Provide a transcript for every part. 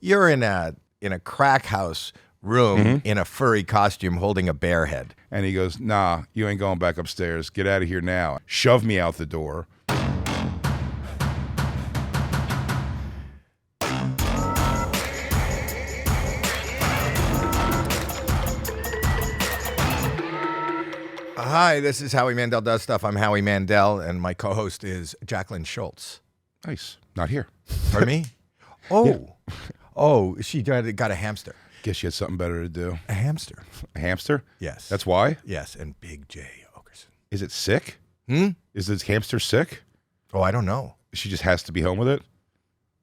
you're in a crack house room in a furry costume holding a bear head. And he goes, nah, you ain't going back upstairs. Get out of here now. Shove me out the door. Hi, this is Howie Mandel Does Stuff. I'm Howie Mandel, and my co-host is Jacqueline Schultz. Nice. Not here. Pardon me? Oh. Yeah. Oh, she got a hamster. Guess she had something better to do. A hamster. A hamster? Yes. That's why? Yes, and Big J Oakerson. Is it sick? Hmm? Is this hamster sick? Oh, I don't know. She just has to be home with it?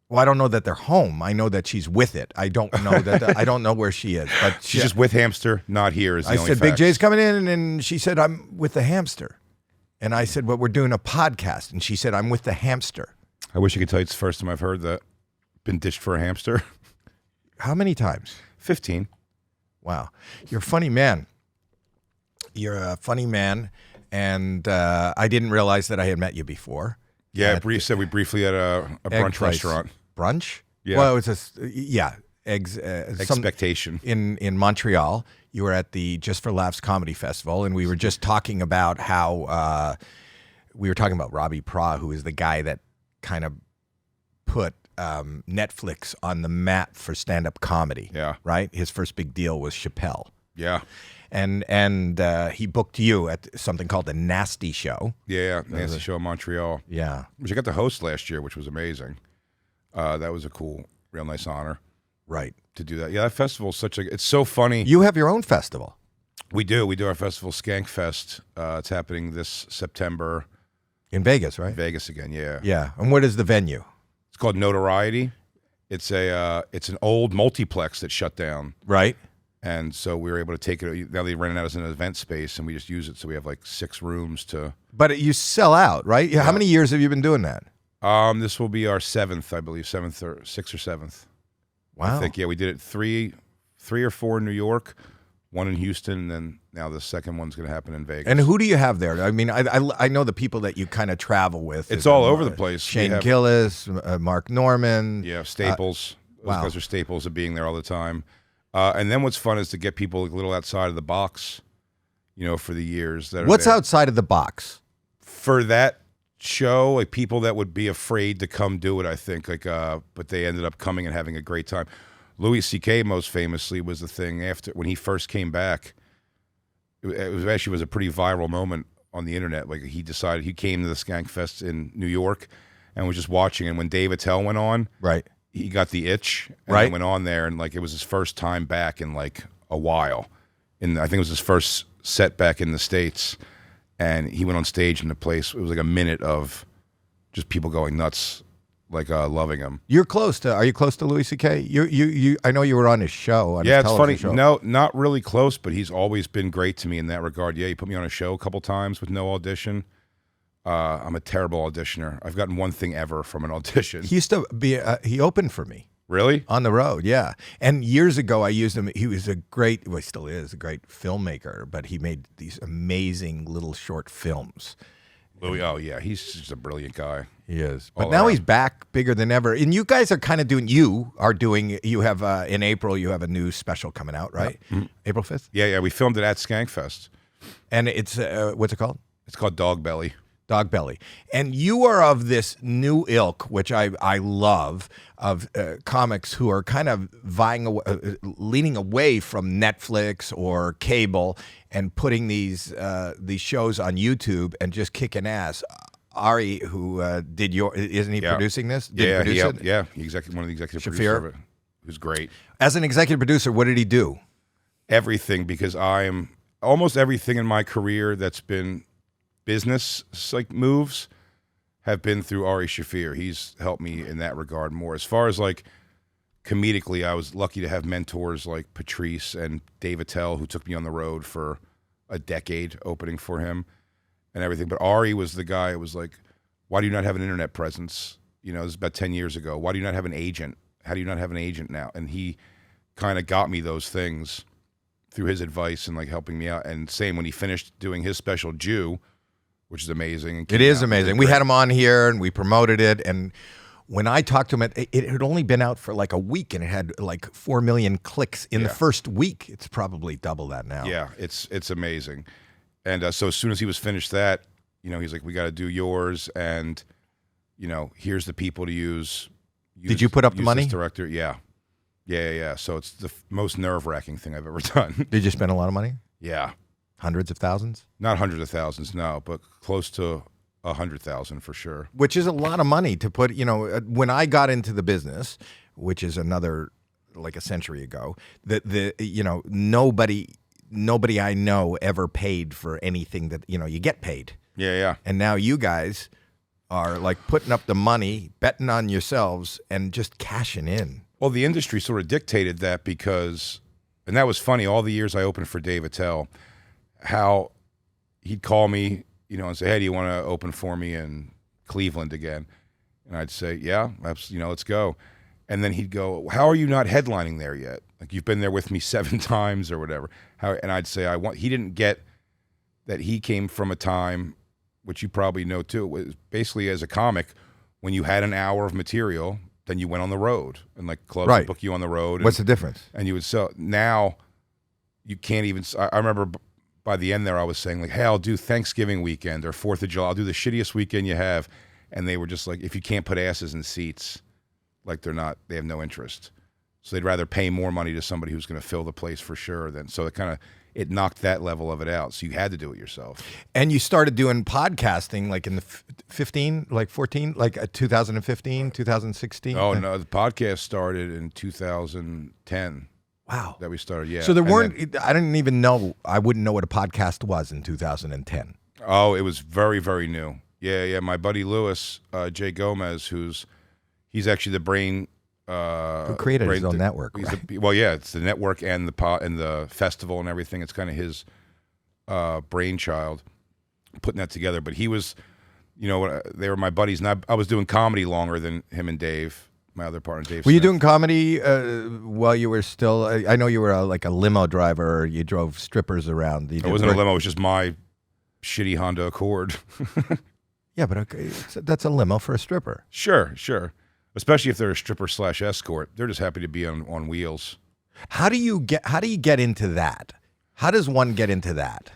Well, I don't know that they're home. I know that she's with it. I don't know that. I don't know where she is. But She's just with hamster, not here is the I only said, facts. Big J's coming in, and she said, I'm with the hamster. And I said, well, we're doing a podcast. And she said, I'm with the hamster. I wish I could tell you it's the first time I've heard that. Been ditched for a hamster. How many times? 15. Wow. You're a funny man. You're a funny man. And I didn't realize that I had met you before. Yeah, Bree said we briefly had a brunch restaurant. Brunch? Yeah. Well, it was Expectation. In Montreal. You were at the Just for Laughs Comedy Festival, and we were just talking about how we were talking about Robbie Pra, who is the guy that kind of put Netflix on the map for stand-up comedy. Yeah. Right? His first big deal was Chappelle. Yeah. And he booked you at something called the Nasty Show. Yeah, Nasty Show in Montreal. Yeah. Which I got to host last year, which was amazing. That was a cool, real nice honor. Right. To do that. Yeah, that festival's it's so funny. You have your own festival. We do. We do our festival, Skankfest. It's happening this September. In Vegas, right? Vegas again, yeah. Yeah. And what is the venue? It's called Notoriety. It's an old multiplex that shut down. Right. And so we were able to take it. Now they rent it out as an event space, and we just use it. So we have like 6 rooms to. But you sell out, right? Yeah. How many years have you been doing that? This will be our 7th, I believe, 7th or 6th or 7th. Wow. I think, yeah, we did it three or 4 in New York, 1 in Houston, and then now the second one's going to happen in Vegas. And who do you have there? I mean, I know the people that you kind of travel with. It's all over the place. Shane Gillis, Mark Norman. Yeah, staples. Those wow. guys are staples of being there all the time. And then what's fun is to get people a little outside of the box, for the years that are What's there. outside of the box? For that show, like people that would be afraid to come do it, I think, but they ended up coming and having a great time. Louis C.K. most famously was the thing after when he first came back. It was a pretty viral moment on the internet. Like he decided he came to the Skankfest in New York and was just watching. And when Dave Attell went on, right, he got the itch and right. went on there, and like it was his first time back in like a while. And I think it was his first set back in the States. And he went on stage in the place. It was like a minute of just people going nuts, like loving him. Are you close to Louis C.K.? You I know you were on his show. Yeah, it's funny. Show. No, not really close, but he's always been great to me in that regard. Yeah, he put me on a show a couple times with no audition. I'm a terrible auditioner. I've gotten one thing ever from an audition. He used to be. He opened for me. Really? On the road, yeah. And years ago, I used him. He was he still is a great filmmaker, but he made these amazing little short films. Louis, oh yeah, he's just a brilliant guy. He is. But now he's back bigger than ever. And you guys are kind of doing, you have, in April, you have a new special coming out, right? Yeah. Mm-hmm. April 5th? Yeah, we filmed it at Skankfest. And it's, what's it called? It's called Dog Belly. Dog Belly. And you are of this new ilk, which I love, of comics who are kind of leaning away from Netflix or cable and putting these shows on YouTube and just kicking ass. Ari, who isn't he producing this? One of the executive producers of it, who's great. As an executive producer, what did he do? Everything, because almost everything in my career that's been business like moves have been through Ari Shaffir. He's helped me in that regard more. As far as like comedically, I was lucky to have mentors like Patrice and Dave Attell, who took me on the road for a decade opening for him and everything. But Ari was the guy who was like, why do you not have an internet presence? This is about 10 years ago. Why do you not have an agent? How do you not have an agent now? And he kind of got me those things through his advice and like helping me out. And same when he finished doing his special Jew, which is amazing. It is amazing. We had him on here and we promoted it. And when I talked to him, it had only been out for like a week, and it had like 4 million clicks in the first week. It's probably double that now. Yeah, it's amazing. And so as soon as he was finished that, he's like, we got to do yours, and here's the people to use. Did you put up the money? This director, yeah. So it's the most nerve-wracking thing I've ever done. Did you spend a lot of money? Yeah. Hundreds of thousands? Not hundreds of thousands, no, but close to 100,000 for sure. Which is a lot of money to put, when I got into the business, which is another, like a century ago, nobody I know ever paid for anything that, you get paid. Yeah. And now you guys are like putting up the money, betting on yourselves, and just cashing in. Well, the industry sort of dictated that because, and that was funny, all the years I opened for Dave Attell, how he'd call me, and say, hey, do you want to open for me in Cleveland again? And I'd say, yeah, let's go. And then he'd go, how are you not headlining there yet? Like, you've been there with me 7 times or whatever. And I'd say, he didn't get that he came from a time, which you probably know too, was basically as a comic, when you had an hour of material, then you went on the road, and like clubs would book you on the road. What's the difference? And you would sell. Now, you can't even. I remember by the end there, I was saying like, "Hey, I'll do Thanksgiving weekend or 4th of July. I'll do the shittiest weekend you have," and they were just like, "If you can't put asses in seats, like they have no interest." So they'd rather pay more money to somebody who's going to fill the place for sure. So it knocked that level of it out. So you had to do it yourself. And you started doing podcasting like in the 2015, 2016? Oh, no. The podcast started in 2010. Wow. That we started, yeah. So I didn't even know, I wouldn't know what a podcast was in 2010. Oh, it was very, very new. Yeah. My buddy Lewis, Jay Gomez, he's actually the brain... who created his own network. Right? It's the network and the festival and everything. It's kind of his brainchild putting that together. But he was, they were my buddies, and I was doing comedy longer than him and Dave, my other partner, Dave. Were you doing comedy while you were still? I know you were like a limo driver. Or you drove strippers around. It wasn't a limo. It was just my shitty Honda Accord. Yeah, but okay, that's a limo for a stripper. Sure. Especially if they're a stripper / escort, they're just happy to be on wheels. How do you get into that? How does one get into that?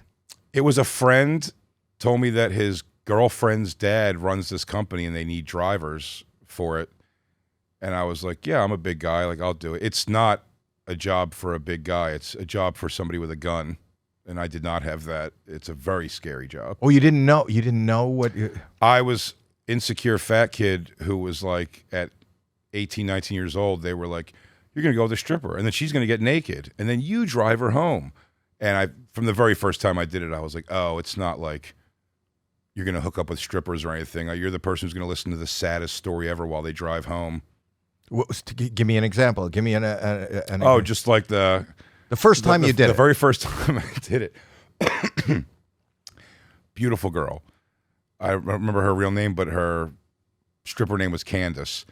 It was a friend told me that his girlfriend's dad runs this company and they need drivers for it. And I was like, yeah, I'm a big guy. Like, I'll do it. It's not a job for a big guy. It's a job for somebody with a gun. And I did not have that. It's a very scary job. Oh, you didn't know? You didn't know what? I was insecure fat kid who was like at 18, 19 years old. They were like, you're going to go with a stripper and then she's going to get naked and then you drive her home. And from the very first time I did it, I was like, oh, it's not like you're going to hook up with strippers or anything. You're the person who's going to listen to the saddest story ever while they drive home. Give me an example. Give me an oh, just like the first time you did it. The very first time I did it. Beautiful girl. I remember her real name, but her stripper name was Candace.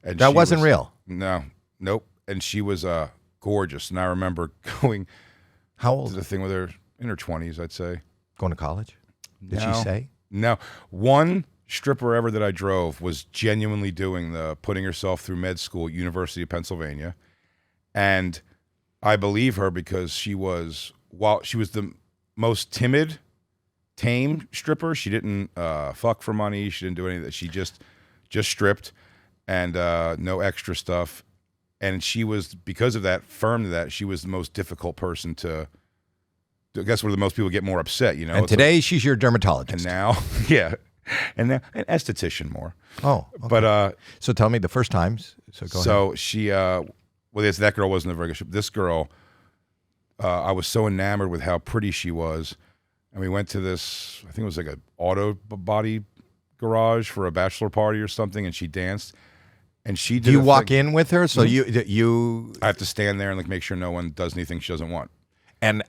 And that wasn't real? No. Nope. And she was gorgeous. And I remember going... How old? To the thing with her in her 20s, I'd say. Going to college? Did she say? No. One stripper ever that I drove was genuinely doing the putting herself through med school at University of Pennsylvania. And I believe her because she was the most timid, tame stripper. She didn't fuck for money. She didn't do any of that. She just stripped and no extra stuff. And she was, because of that, firm to that, she was the most difficult person to, I guess where the most people get more upset, you know. And today she's your dermatologist. And now, yeah. And now, an esthetician more. Oh. Okay. But, so tell me the first times. So go ahead. So she, that girl wasn't a very good stripper. This girl, I was so enamored with how pretty she was. And we went to this, I think it was like an auto body garage for a bachelor party or something, and she danced. And she did. Do you walk in with her? So you I have to stand there and like make sure no one does anything she doesn't want. And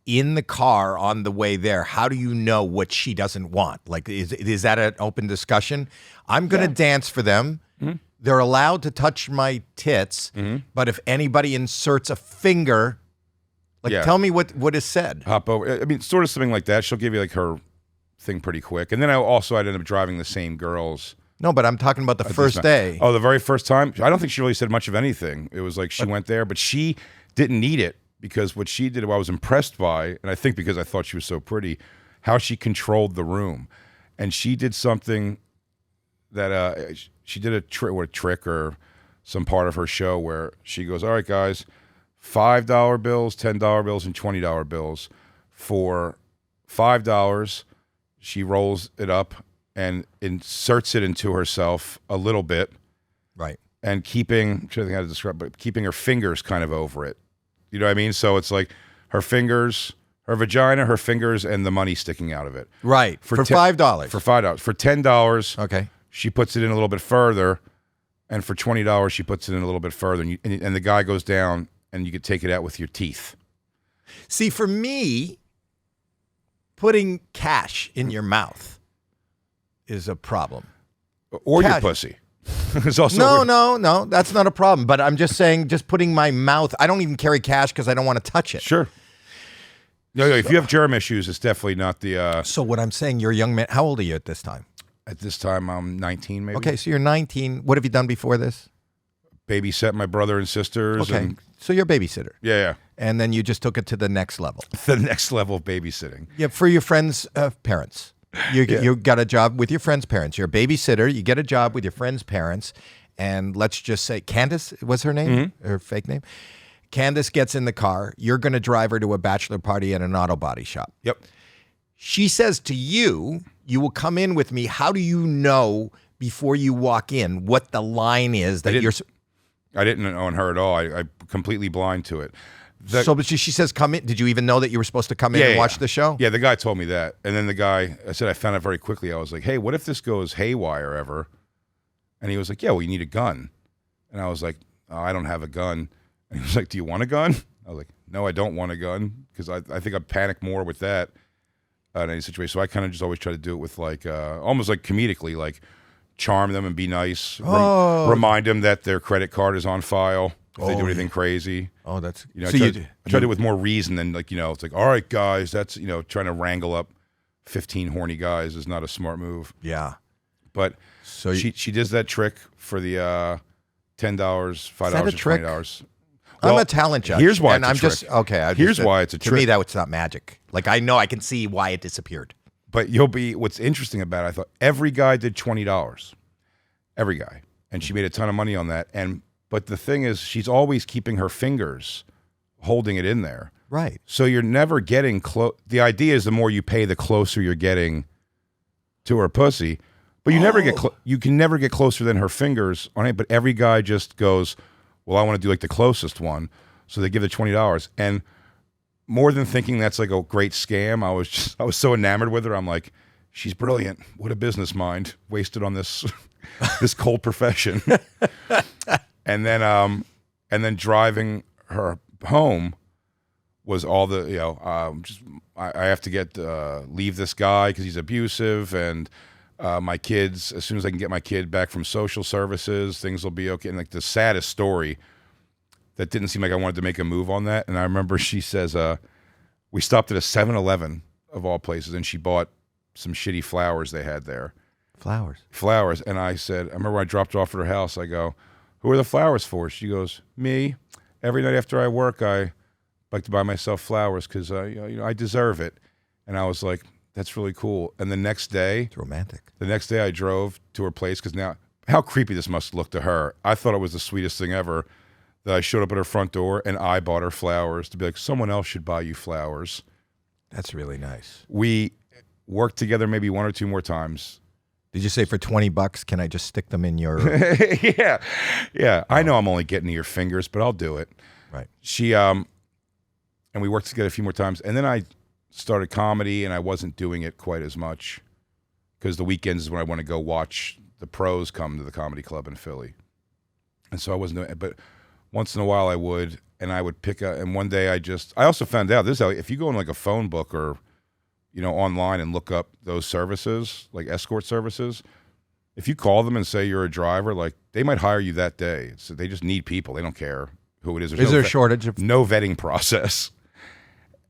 in the car on the way there, how do you know what she doesn't want? Like, is that an open discussion? I'm going to dance for them. Mm-hmm. They're allowed to touch my tits, but if anybody inserts a finger, tell me what is said. Hop over. I mean, sort of something like that. She'll give you like her thing pretty quick. And then I'd end up driving the same girls No, but I'm talking about the first day. Oh, the very first time? I don't think she really said much of anything. It was like she went there, but she didn't need it because what she did, what I was impressed by, and I think because I thought she was so pretty, how she controlled the room. And she did something that she did a trick or some part of her show where she goes, all right, guys, $5 bills, $10 bills, and $20 bills. For $5, she rolls it up and inserts it into herself a little bit. Right. And I'm trying to think how to describe, but keeping her fingers kind of over it. You know what I mean? So it's like her fingers, her vagina, her fingers, and the money sticking out of it. Right. For $5. For $5. For $10, okay, she puts it in a little bit further. And for $20, she puts it in a little bit further. And the guy goes down, and you could take it out with your teeth. See, for me, putting cash in your mouth is a problem. Or your pussy. It's also no, that's not a problem. But I'm just saying, just putting my mouth, I don't even carry cash because I don't want to touch it. Sure. No, if you have germ issues, it's definitely not the... So what I'm saying, you're a young man. How old are you at this time? At this time, I'm 19, maybe. Okay, so you're 19. What have you done before this? Babysat my brother and sisters. Okay, so you're a babysitter. Yeah. And then you just took it to the next level. The next level of babysitting. Yeah, for your friends' parents. You got a job with your friends' parents. You're a babysitter. You get a job with your friends' parents. And let's just say, Candace was her name? Her fake name? Candace gets in the car. You're going to drive her to a bachelor party at an auto body shop. Yep. She says to you, you will come in with me. How do you know before you walk in what the line is that you're... I didn't own her at all. I completely blind to it. But she says, come in. Did you even know that you were supposed to come in and watch the show? Yeah, the guy told me that. And then I found out very quickly. I was like, hey, what if this goes haywire ever? And he was like, yeah, well, you need a gun. And I was like, oh, I don't have a gun. And he was like, do you want a gun? I was like, no, I don't want a gun because I think I'd panic more with that in any situation. So I kind of just always try to do it with like, almost like comedically, like charm them and be nice. Remind them that their credit card is on file. If they do anything crazy. Oh, that's... I try to do it with more reason than like, it's like, all right, guys, that's, trying to wrangle up 15 horny guys is not a smart move. Yeah. But so she does that trick for the $10, $5, or $20. I'm a talent judge. Here's why it's a trick. Why it's a trick. To me, that's not magic. Like, I know I can see why it disappeared. But what's interesting about it, I thought every guy did $20. Every guy. And she made a ton of money on that. But the thing is, she's always keeping her fingers holding it in there. Right. So you're never getting close. The idea is the more you pay, the closer you're getting to her pussy. But you never get you can never get closer than her fingers on it. But every guy just goes, well, I want to do like the closest one. So they give the $20. And more than thinking that's like a great scam, I was so enamored with her. I'm like, she's brilliant. What a business mind wasted on this this cold profession. And then driving her home was all the I have to leave this guy because he's abusive, and my kids, as soon as I can get my kid back from social services, things will be okay. And like the saddest story that didn't seem like I wanted to make a move on that. And I remember she says we stopped at a 7-Eleven of all places, and she bought some shitty flowers they had there. Flowers. And I remember when I dropped her off at her house, I go, who are the flowers for? She goes, me. Every night after I work, I like to buy myself flowers because I deserve it. And I was like, that's really cool. And the next day, it's romantic. The next day, I drove to her place because now, how creepy this must look to her. I thought it was the sweetest thing ever that I showed up at her front door and I bought her flowers to be like, someone else should buy you flowers. That's really nice. We worked together maybe one or two more times. Did you say for $20, can I just stick them in your... Yeah. I know I'm only getting to your fingers, but I'll do it. Right. She, and we worked together a few more times. And then I started comedy, and I wasn't doing it quite as much because the weekends is when I want to go watch the pros come to the comedy club in Philly. And so I wasn't doing it. But once in a while I would, and I would pick up. And one day I also found out, this is how, if you go in like a phone book or... online and look up those services, like escort services. If you call them and say you're a driver, like they might hire you that day. They just need people. They don't care who it is. Is there a shortage of... No vetting process.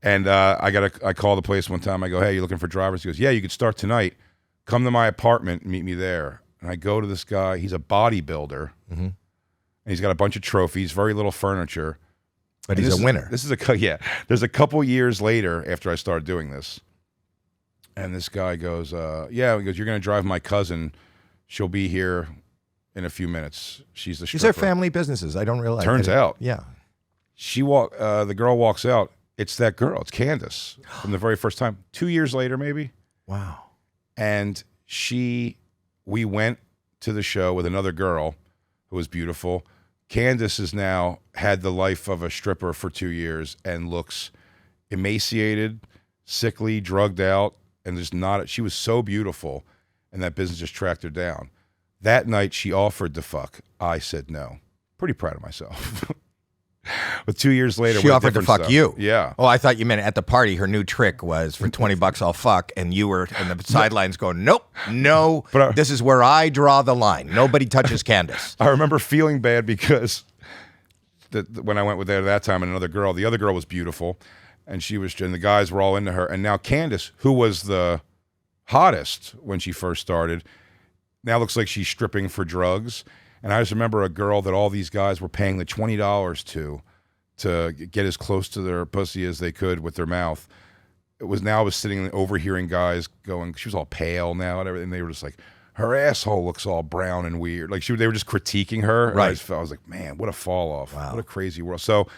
And I call the place one time. I go, hey, you looking for drivers? He goes, yeah, you could start tonight. Come to my apartment and meet me there. And I go to this guy. He's a bodybuilder. And he's got a bunch of trophies, very little furniture. But he's a winner. This is yeah. There's a couple years later after I started doing this. And this guy goes, yeah, he goes, you're going to drive my cousin. She'll be here in a few minutes. She's the stripper. These are family businesses. I don't realize. Turns out. Yeah. The girl walks out. It's that girl. It's Candace from the very first time. 2 years later, maybe. Wow. And we went to the show with another girl who was beautiful. Candace has now had the life of a stripper for 2 years and looks emaciated, sickly, drugged out, and just not. She was so beautiful, and that business just tracked her down. That night, she offered to fuck. I said no. Pretty proud of myself. But 2 years later, she offered to fuck stuff. you. Yeah. Oh, I thought you meant at the party. Her new trick was for $20 I'll fuck, and you were in the sidelines going, nope, no. But this is where I draw the line. Nobody touches Candace. I remember feeling bad because when I went with her that time and another girl, the other girl was beautiful, and the guys were all into her. And now Candace, who was the hottest when she first started, now looks like she's stripping for drugs. And I just remember a girl that all these guys were paying the $20 to get as close to their pussy as they could with their mouth. I was sitting and overhearing guys going, she was all pale now and everything. They were just like, her asshole looks all brown and weird. Like they were just critiquing her. Right. I was like, man, what a fall off. Wow. What a crazy world. So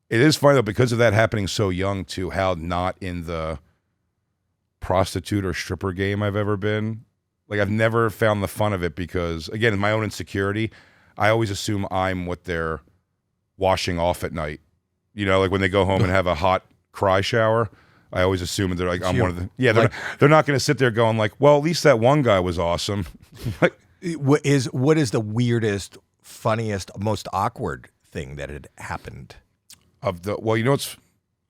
it is funny though, because of that happening so young too, how not in the prostitute or stripper game I've ever been. Like I've never found the fun of it because, again, in my own insecurity, I always assume I'm what they're washing off at night. You know, like when they go home and have a hot cry shower, I always assume that they're like, I'm one of the. Yeah, they're not going to sit there going like, well, at least that one guy was awesome. Like, what is the weirdest, funniest, most awkward thing that had happened? Well, you know what's,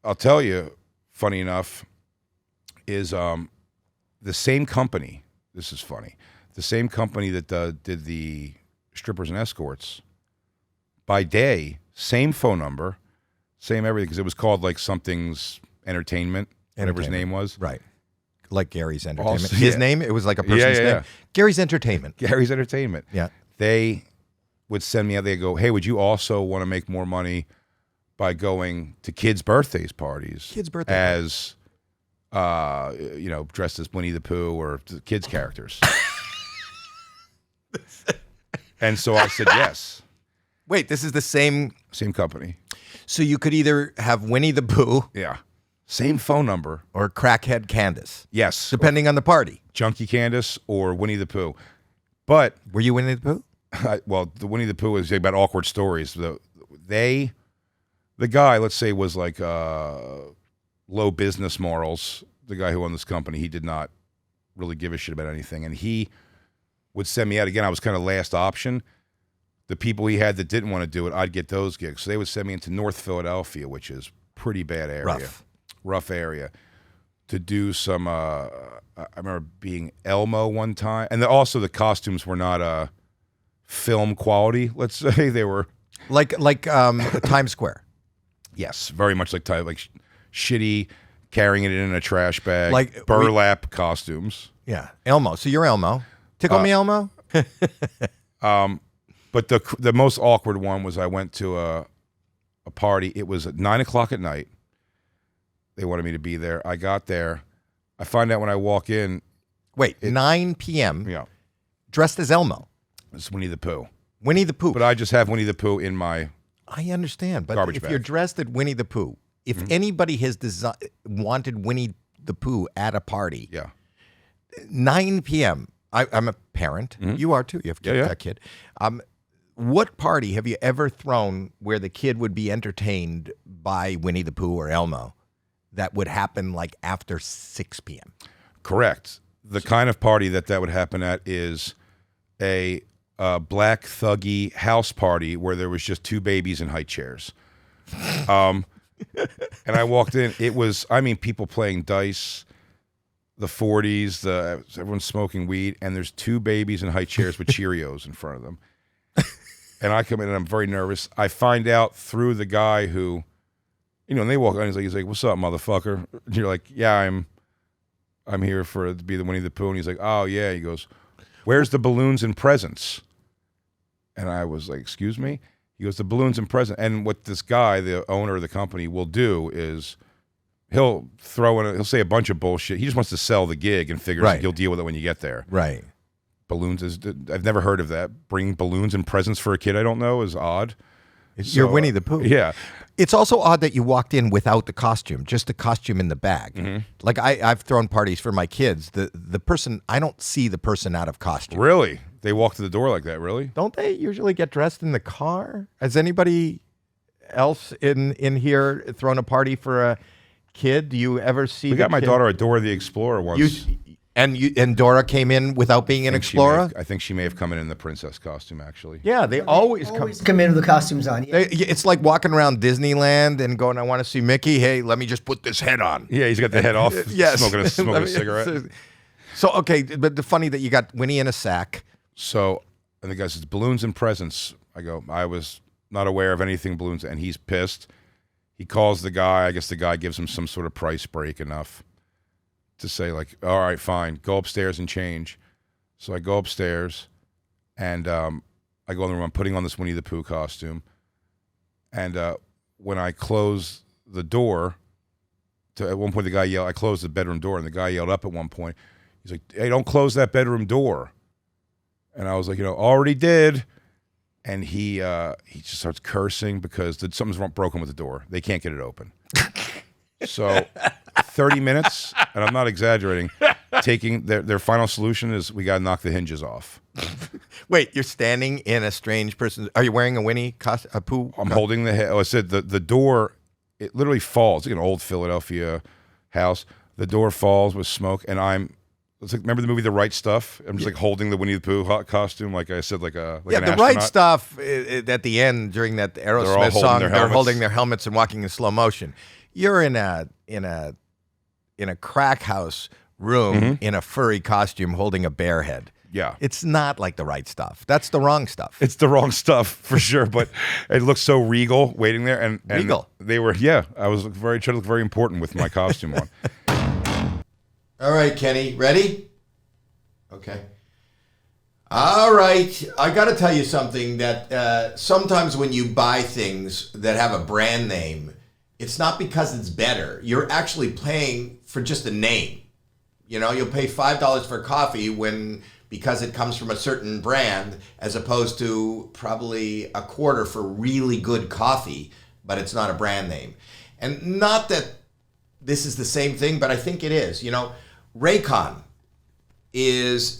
I'll tell you, funny enough, is the same company. This is funny. The same company that did the strippers and escorts, by day, same phone number, same everything, because it was called like something's entertainment, whatever his name was. Right. Like Gary's Entertainment. Also, his name? It was like a person's name? Gary's Entertainment. Gary's Entertainment. Yeah. They would send me out. They go, hey, would you also want to make more money by going to kids' birthdays parties? Kids' birthday as dressed as Winnie the Pooh or kids' characters. And so I said yes. Wait, this is the same company. So you could either have Winnie the Pooh. Yeah. Same phone number. Or crackhead Candace. Yes. Depending on the party. Junkie Candace or Winnie the Pooh. But were you Winnie the Pooh? Well, the Winnie the Pooh is about awkward stories. The guy, let's say, was like low business morals. The guy who owned this company, he did not really give a shit about anything. And he would send me out. Again, I was kind of last option. The people he had that didn't want to do it, I'd get those gigs. So they would send me into North Philadelphia, which is pretty bad area. Rough area. To do some, I remember being Elmo one time. And also the costumes were not film quality, let's say. They were... Like Times Square. Yes, very much like shitty, carrying it in a trash bag, like burlap costumes. Yeah, Elmo. So you're Elmo. Tickle me, Elmo. But the most awkward one was I went to a party. It was at 9:00 at night. They wanted me to be there. I got there. I find out when I walk in. Wait, 9 p.m. Yeah. Dressed as Elmo. It's Winnie the Pooh. Winnie the Pooh. But I just have Winnie the Pooh in my. I understand, but garbage if bag. You're dressed at Winnie the Pooh, if anybody has wanted Winnie the Pooh at a party, 9 p.m. I'm a parent. You are too. You have a kid. What party have you ever thrown where the kid would be entertained by Winnie the Pooh or Elmo that would happen like after 6 p.m.? Correct. The kind of party that would happen at is a black thuggy house party where there was just two babies in high chairs. And I walked in. It was, people playing dice, the 40s, everyone's smoking weed, and there's two babies in high chairs with Cheerios in front of them. And I come in and I'm very nervous. I find out through the guy who, and they walk in, he's like, "What's up, motherfucker?" And you're like, "Yeah, I'm here to be the Winnie the Pooh." And he's like, "Oh yeah." He goes, where's the balloons and presents? And I was like, excuse me? He goes, the balloons and presents. And what this guy, the owner of the company, will do is he'll he'll say a bunch of bullshit. He just wants to sell the gig and figures you'll deal with it when you get there. Right. Balloons I've never heard of that. Bringing balloons and presents for a kid I don't know is odd. You're Winnie the Pooh. Yeah. It's also odd that you walked in without the costume, just the costume in the bag. Mm-hmm. Like I've thrown parties for my kids. The person, I don't see the person out of costume. Really? They walk to the door like that, really? Don't they usually get dressed in the car? Has anybody else in here thrown a party for a kid? Do you ever see? We got my daughter a Dora the Explorer once. And Dora came in without being an explorer? I think she may have come in the princess costume, actually. Yeah, they always come in with the costumes on. Yeah. It's like walking around Disneyland and going, I want to see Mickey. Hey, let me just put this head on. Yeah, he's got the head off, yes. smoking a cigarette. So, okay, but the funny that you got Winnie in a sack. So, and the guy says, balloons and presents. I go, I was not aware of anything balloons, and he's pissed. He calls the guy. I guess the guy gives him some sort of price break enough to say, like, all right, fine, go upstairs and change. So I go upstairs, and I go in the room. I'm putting on this Winnie the Pooh costume. And when I close the door, at one point the guy yelled, I closed the bedroom door, and the guy yelled up at one point. He's like, hey, don't close that bedroom door. And I was like, already did. And he just starts cursing because something's broken with the door. They can't get it open. So 30 minutes, and I'm not exaggerating, taking their final solution is we got to knock the hinges off. Wait, you're standing in a strange person. Are you wearing a Winnie a Pooh? I'm holding the head. I said the door, it literally falls. It's like an old Philadelphia house. The door falls with smoke, and it's like, remember the movie The Right Stuff? I'm just like holding the Winnie the Pooh costume, like I said, like an The astronaut. Right Stuff at the end during that Aerosmith song. They're holding their helmets and walking in slow motion. You're in a crack house room in a furry costume holding a bear head. Yeah. It's not like The Right Stuff. That's the wrong stuff. It's the wrong stuff for sure, but it looks so regal waiting there. And regal. They were, I was trying to look very important with my costume on. All right, Kenny, ready? Okay. All right. I got to tell you something that sometimes when you buy things that have a brand name, it's not because it's better. You're actually paying for just a name. You'll pay $5 for coffee because it comes from a certain brand, as opposed to probably a quarter for really good coffee, but it's not a brand name. And not that this is the same thing, but I think it is. Raycon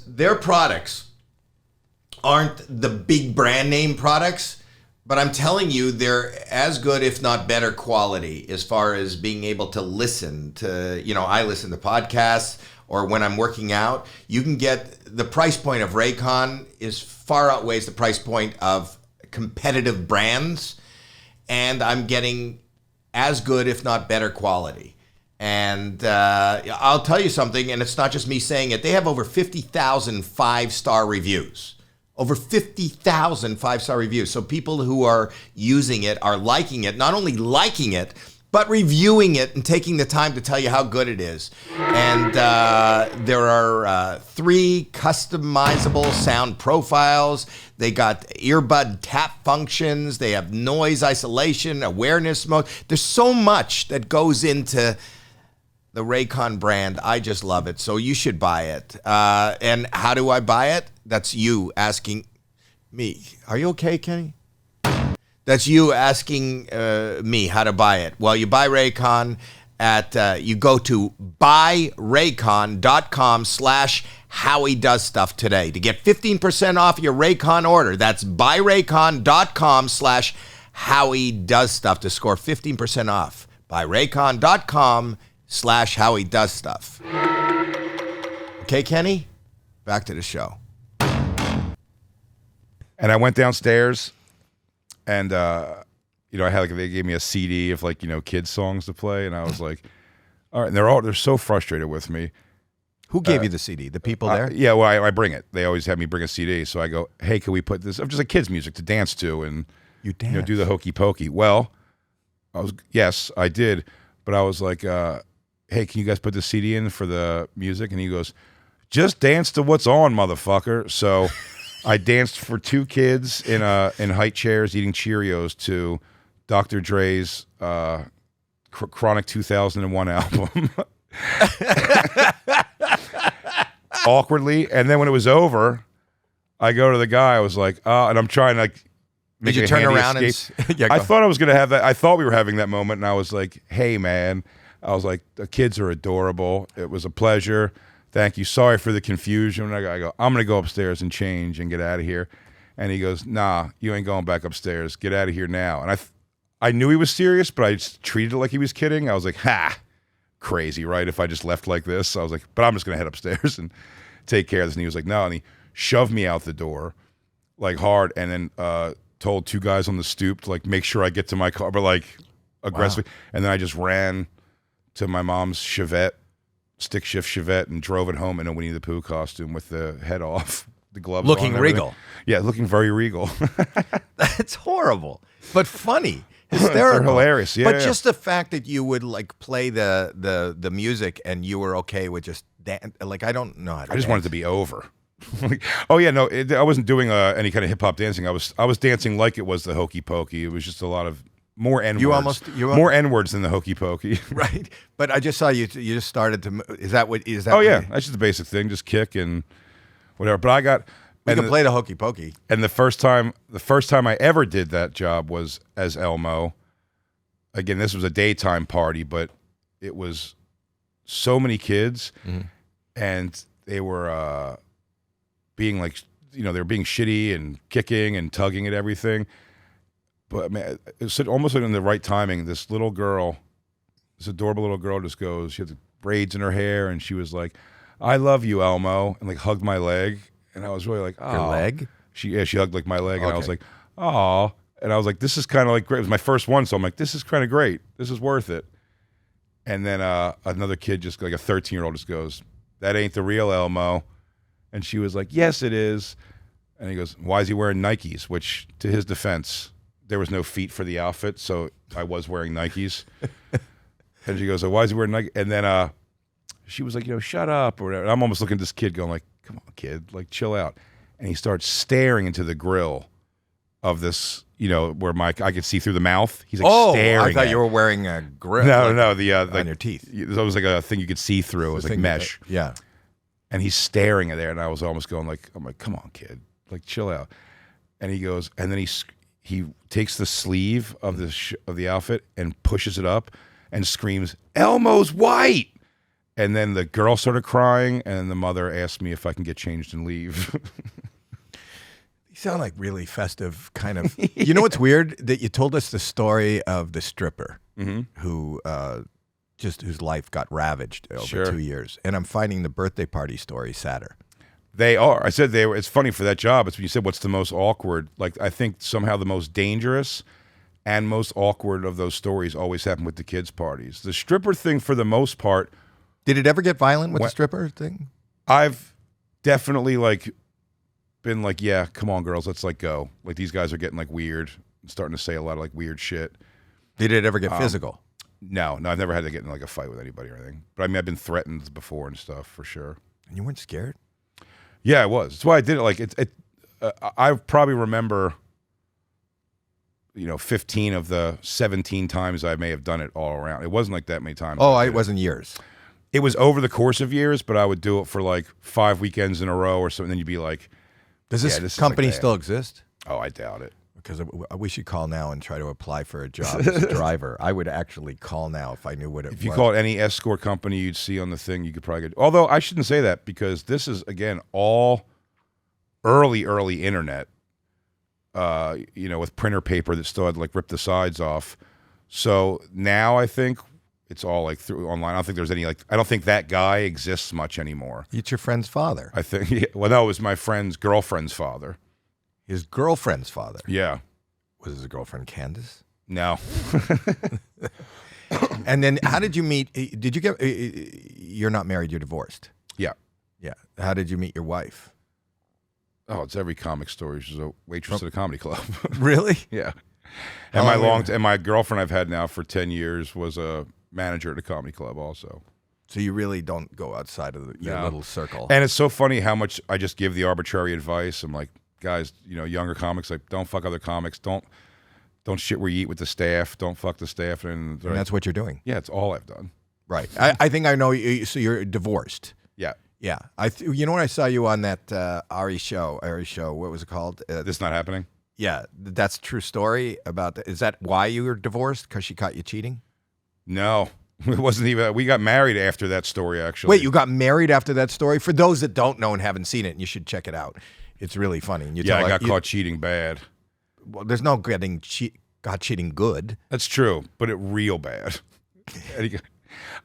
their products aren't the big brand name products, but I'm telling you, they're as good, if not better quality as far as being able to listen to, I listen to podcasts or when I'm working out. You can get the price point of Raycon is far outweighs the price point of competitive brands. And I'm getting as good, if not better quality. And I'll tell you something, and it's not just me saying it. They have over 50,000 five-star reviews. Over 50,000 five-star reviews. So people who are using it are liking it, not only liking it, but reviewing it and taking the time to tell you how good it is. And there are 3 customizable sound profiles. They got earbud tap functions. They have noise isolation, awareness mode. There's so much that goes into the Raycon brand. I just love it. So you should buy it. And how do I buy it? That's you asking me. Are you okay, Kenny? That's you asking me how to buy it. Well, you buy Raycon you go to buyraycon.com/HowieDoesStuff today to get 15% off your Raycon order. That's buyraycon.com/HowieDoesStuff to score 15% off. Buyraycon.com/HowieDoesStuff. Okay, Kenny? Back to the show. And I went downstairs, and I had they gave me a CD of kids songs to play, and I was like, all right. And they're so frustrated with me. Who gave you the CD? The people there? Yeah, well, I bring it. They always have me bring a CD, so I go, hey, can we put this? I'm just like kids' music to dance to, and you dance. Do the hokey pokey. Well, yes, I did, but I was like, hey, can you guys put the CD in for the music? And he goes, just dance to what's on, motherfucker. So I danced for 2 kids in height chairs eating Cheerios to Dr. Dre's Chronic 2001 album. Awkwardly. And then when it was over, I go to the guy. I was like, and I'm trying to like make Did you a turn handy around escape. and I thought I was going to have that. I thought we were having that moment. And I was like, hey, man. I was like, the kids are adorable. It was a pleasure. Thank you. Sorry for the confusion. And I go, I'm going to go upstairs and change and get out of here. And he goes, nah, you ain't going back upstairs. Get out of here now. And I knew he was serious, but I just treated it like he was kidding. I was like, ha, crazy, right? If I just left like this. I was like, but I'm just going to head upstairs and take care of this. And he was like, no. And he shoved me out the door like hard and then told 2 guys on the stoop to like make sure I get to my car, but like aggressively. Wow. And then I just ran to my mom's Chevette, stick shift Chevette, and drove it home in a Winnie the Pooh costume with the head off, the gloves looking on, regal. Yeah, looking very regal. That's horrible, but funny. Hysterical. They're hilarious. Yeah, but just the fact that you would like play the music and you were okay with just like I don't know how to I just dance. wanted it to be over. Oh yeah, no, I wasn't doing any kind of hip hop dancing. I was dancing like it was the Hokey Pokey. It was just a lot of more N-words. More N-words than the Hokey Pokey. Right. But I just saw you just started to is that what is that? Oh yeah, that's just the basic thing, just kick and whatever. But I got we can play the Hokey Pokey. And the first time I ever did that job was as Elmo. Again, this was a daytime party, but it was so many kids, and they were being like, they were being shitty and kicking and tugging at everything. But man, it was almost like in the right timing. This little girl, this adorable little girl, just goes. She had the braids in her hair, and she was like, "I love you, Elmo," and like hugged my leg, and I was really like, "Oh." Your leg? She hugged like my leg, and I was like, "Oh," and I was like, "This is kind of like great." It was my first one, so I'm like, "This is kind of great. This is worth it." And then another kid, just like a 13-year-old, just goes, "That ain't the real Elmo," and she was like, "Yes, it is." And he goes, "Why is he wearing Nikes?" Which, to his defense, there was no feet for the outfit, so I was wearing Nikes. And she goes, "Why is he wearing Nikes?" And then she was like, "Shut up," or whatever. And I'm almost looking at this kid going like, "Come on, kid, like chill out." And he starts staring into the grill of this, where I could see through the mouth. He's like staring. I thought you were wearing a grill. No, on your teeth. It was like a thing you could see through. It was like mesh. Yeah. And he's staring at there, and I was almost going like, I'm like, "Come on, kid, like chill out." And he goes, and then he takes the sleeve of the outfit and pushes it up and screams, "Elmo's white!" And then the girl started crying, and then the mother asked me if I can get changed and leave. You sound like really festive, kind of. You know what's weird? That you told us the story of the stripper who whose life got ravaged over 2 years, and I'm finding the birthday party story sadder. They are. I said they were. It's funny for that job. It's when you said what's the most awkward. Like I think somehow the most dangerous and most awkward of those stories always happen with the kids' parties. The stripper thing, for the most part. Did it ever get violent with the stripper thing? I've definitely like been like, yeah, come on, girls, let's like go. Like these guys are getting like weird, starting to say a lot of like weird shit. Did it ever get physical? No, I've never had to get in like a fight with anybody or anything. But I mean, I've been threatened before and stuff for sure. And you weren't scared? Yeah, I was. That's why I did it. Like I probably remember, 15 of the 17 times I may have done it all around. It wasn't like that many times. Oh, it wasn't years. It was over the course of years, but I would do it for like 5 weekends in a row or something. Then you'd be like, does this company still exist? Oh, I doubt it. Because we should call now and try to apply for a job as a driver. I would actually call now if I knew what it was. If you call it any escort company you'd see on the thing, you could probably get. Although I shouldn't say that because this is, again, all early internet, with printer paper that still had to like rip the sides off. So now I think it's all like through online. I don't think there's any I don't think that guy exists much anymore. It's your friend's father. I think. Well, no, it was my friend's girlfriend's father. His girlfriend's father. Yeah. Was his girlfriend Candace? No. And then how did you meet? Did you get? You're not married. You're divorced. Yeah. Yeah. How did you meet your wife? Oh, it's every comic story. She's a waitress at a comedy club. Really? Yeah. And my girlfriend I've had now for 10 years was a manager at a comedy club also. So you really don't go outside of your little circle. And it's so funny how much I just give the arbitrary advice. I'm like, guys, younger comics, like, don't fuck other comics. Don't shit where you eat with the staff. Don't fuck the staff. And that's what you're doing. Yeah, it's all I've done. Right. I think I know you. So you're divorced. Yeah. Yeah. You know when I saw you on that Ari show, what was it called? This Not Happening? Yeah. That's a true story about that. Is that why you were divorced? Because she caught you cheating? No. It wasn't even. We got married after that story, actually. Wait, you got married after that story? For those that don't know and haven't seen it, you should check it out. It's really funny. And I got caught cheating bad. Well, there's no getting caught cheating good. That's true, but it real bad.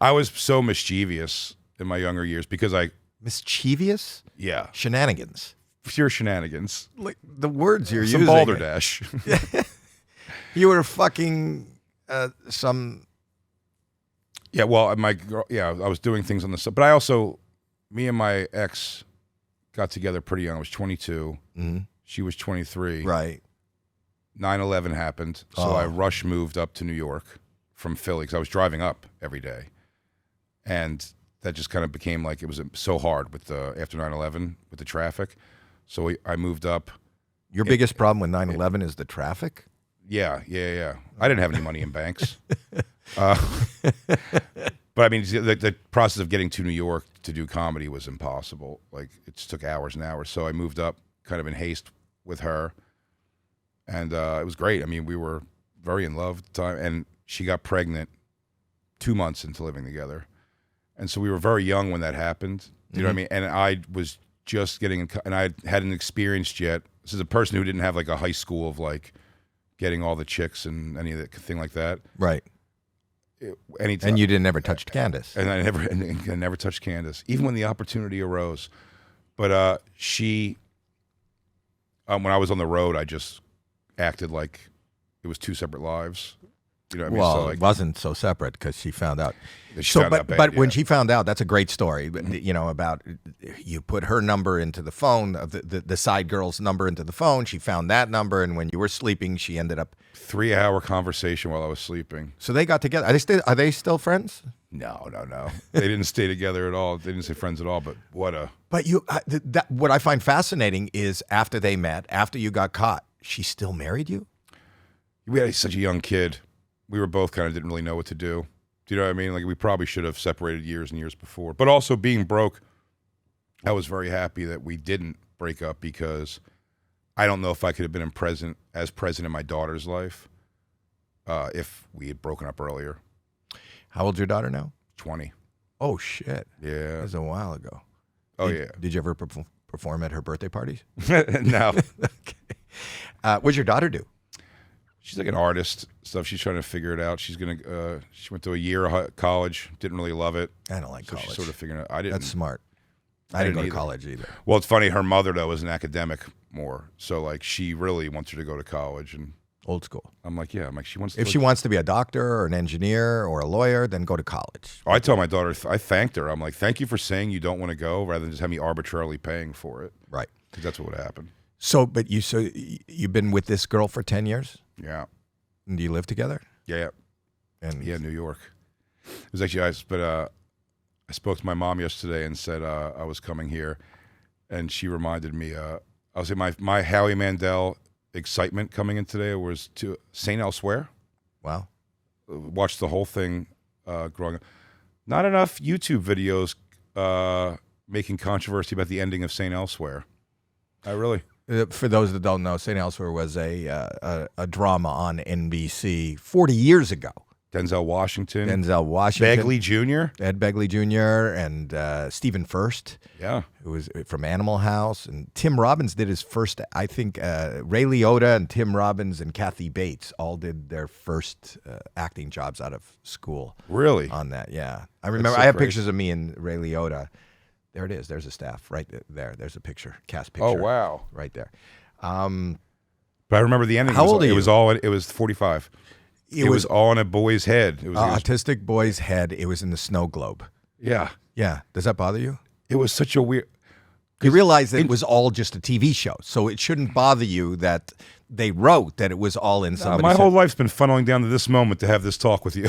I was so mischievous in my younger years because Mischievous? Yeah. Shenanigans. Pure shenanigans. Like the words you're some using. balderdash. You were fucking some... Yeah, well, my girl, I was doing things on the side, but me and my ex got together pretty young. I was 22. Mm-hmm. She was 23. Right. 9/11 happened, so I moved up to New York from Philly because I was driving up every day, and that just kind of became like it was so hard with after 9/11 with the traffic. So I moved up. Your biggest problem with 9/11 is the traffic? Yeah. I didn't have any money in banks. But I mean, the process of getting to New York to do comedy was impossible. Like, it just took hours and hours. So I moved up kind of in haste with her, and it was great. I mean, we were very in love at the time, and she got pregnant 2 months into living together. And so we were very young when that happened. Do you know what I mean? And I was just getting, and I hadn't experienced yet. This is a person who didn't have like a high school of like getting all the chicks and any of that thing like that. Right. Anytime. And you didn't ever touch Candace. And I never touched Candace, even when the opportunity arose. But she, when I was on the road, I just acted like it was two separate lives. You know what I mean? Well, so, like, it wasn't so separate because she found out. But when she found out, that's a great story. About you put her number into the phone, the side girl's number into the phone. She found that number, and when you were sleeping, she ended up 3-hour conversation while I was sleeping. So they got together. Are they still friends? No. They didn't stay together at all. They didn't stay friends at all. But what what I find fascinating is after they met, after you got caught, she still married you. We had such a young kid. We were both kind of didn't really know what to do. Do you know what I mean? Like, we probably should have separated years and years before. But also being broke, I was very happy that we didn't break up, because I don't know if I could have been present in my daughter's life if we had broken up earlier. How old's your daughter now? 20. Oh, shit. Yeah. That was a while ago. Yeah. Did you ever perform at her birthday parties? No. Okay. What'd your daughter do? She's like an artist stuff. She's trying to figure it out. She went to a year of college, didn't really love it. I don't like college. She's sort of figuring it out. I didn't. That's smart. I didn't go to college either. Well, it's funny. Her mother, though, was an academic more. So, like, she really wants her to go to college. And old school. I'm like, yeah. I'm like, she wants to. If she wants to be a doctor or an engineer or a lawyer, then go to college. I tell my daughter, I thanked her. I'm like, thank you for saying you don't want to go, rather than just have me arbitrarily paying for it. Right. Because that's what would happen. So you've been with this girl for 10 years? Yeah. And do you live together? Yeah. And New York. It was actually nice, but I spoke to my mom yesterday and said I was coming here, and she reminded me. I was saying my Howie Mandel excitement coming in today was to St. Elsewhere. Wow. Watched the whole thing growing up. Not enough YouTube videos making controversy about the ending of St. Elsewhere. For those that don't know, St. Elsewhere was a drama on NBC 40 years ago. Denzel Washington. Begley Jr. Ed Begley Jr. and Stephen First. Yeah. Who was from Animal House. And Tim Robbins did his first, I think, Ray Liotta and Tim Robbins and Kathy Bates all did their first acting jobs out of school. Really? On that, yeah. I remember, I have pictures of me and Ray Liotta. There it is. There's a staff right there. There's a picture, cast picture. Oh, wow. Right there. But I remember the ending. How old are you? It was 45. It was all in a boy's head. It was autistic boy's head. It was in the snow globe. Yeah. Yeah. Does that bother you? It was such a weird... You realize that it was all just a TV show, so it shouldn't bother you that they wrote that it was all in somebody's My whole life's been funneling down to this moment to have this talk with you.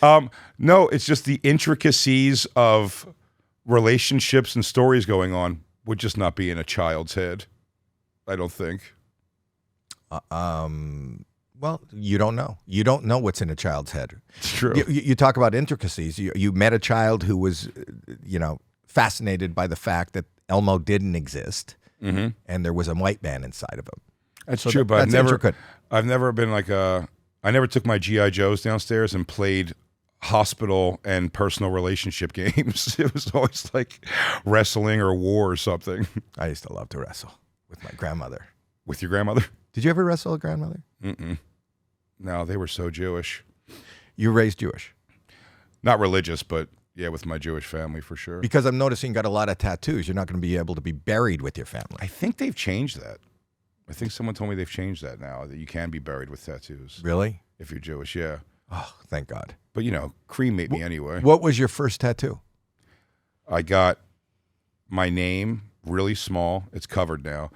No, it's just the intricacies of relationships and stories going on would just not be in a child's head. I don't think. Well, you don't know. You don't know what's in a child's head. It's true. You talk about intricacies. You met a child who was, fascinated by the fact that Elmo didn't exist, and there was a white man inside of him. That's true, but that's intricate. I've never been like I never took my G.I. Joes downstairs and played hospital and personal relationship games. It was always like wrestling or war or something. I used to love to wrestle with my grandmother. With your grandmother? Did you ever wrestle a grandmother? Mm-mm. No, they were so Jewish. You were raised Jewish? Not religious, but yeah, with my Jewish family for sure. Because I'm noticing you got a lot of tattoos. You're not going to be able to be buried with your family. I think they've changed that. I think someone told me they've changed that now, that you can be buried with tattoos. Really? If you're Jewish, yeah. Oh, thank God. But, cremate me anyway. What was your first tattoo? I got my name really small. It's covered now.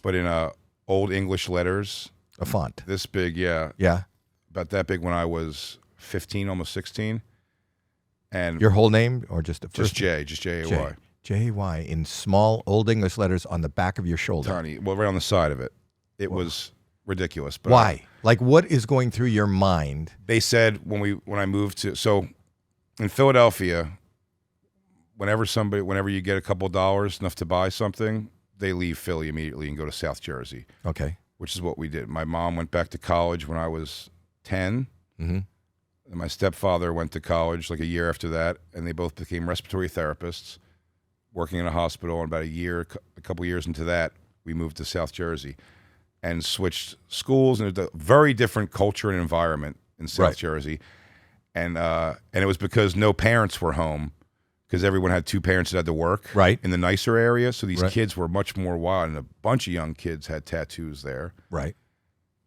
But in old English letters. A font. This big, yeah. Yeah. About that big when I was 15, almost 16. And your whole name or just the first? Just J, just J-A-Y. J-A-Y in small old English letters on the back of your shoulder. Tiny. Well, right on the side of it. It was ridiculous. But why? Like, what is going through your mind? They said when I moved to, so in Philadelphia, whenever you get a couple of dollars, enough to buy something, they leave Philly immediately and go to South Jersey. Okay. Which is what we did. My mom went back to college when I was 10. Mm-hmm. And my stepfather went to college like a year after that, and they both became respiratory therapists, working in a hospital. And about a couple years into that, we moved to South Jersey and switched schools, and it's a very different culture and environment in South Jersey. And it was because no parents were home, because everyone had two parents that had to work in the nicer area. So these kids were much more wild, and a bunch of young kids had tattoos there. Right.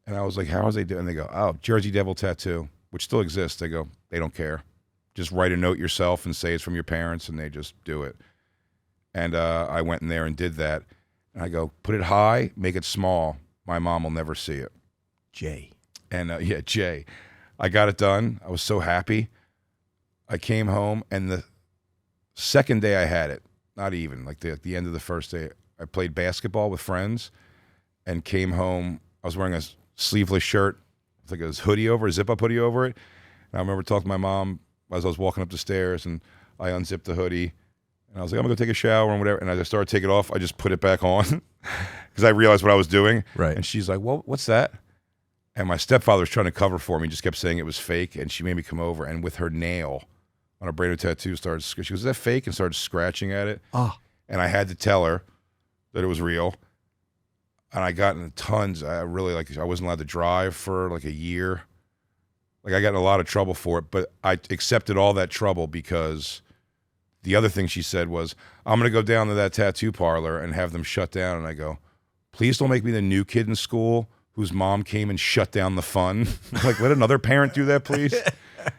And I was like, how is they doing? And they go, oh, Jersey Devil tattoo, which still exists. They go, they don't care. Just write a note yourself and say it's from your parents, and they just do it. And I went in there and did that. And I go, put it high, make it small. My mom will never see it. J. And J. I got it done. I was so happy. I came home, and the second day I had it, not even, like at the end of the first day, I played basketball with friends and came home. I was wearing a sleeveless shirt, like a hoodie over, a zip-up hoodie over it. And I remember talking to my mom as I was walking up the stairs, and I unzipped the hoodie. And I was like, I'm going to go take a shower and whatever. And as I started to take it off, I just put it back on because I realized what I was doing. Right. And she's like, well, what's that? And my stepfather was trying to cover for me, just kept saying it was fake. And she made me come over, and with her nail on a brand new tattoo, she goes, is that fake? And started scratching at it. Oh. And I had to tell her that it was real. And I got in tons. I wasn't allowed to drive for like a year. Like I got in a lot of trouble for it, but I accepted all that trouble because the other thing she said was, I'm going to go down to that tattoo parlor and have them shut down. And I go, please don't make me the new kid in school whose mom came and shut down the fun. Like, let another parent do that, please.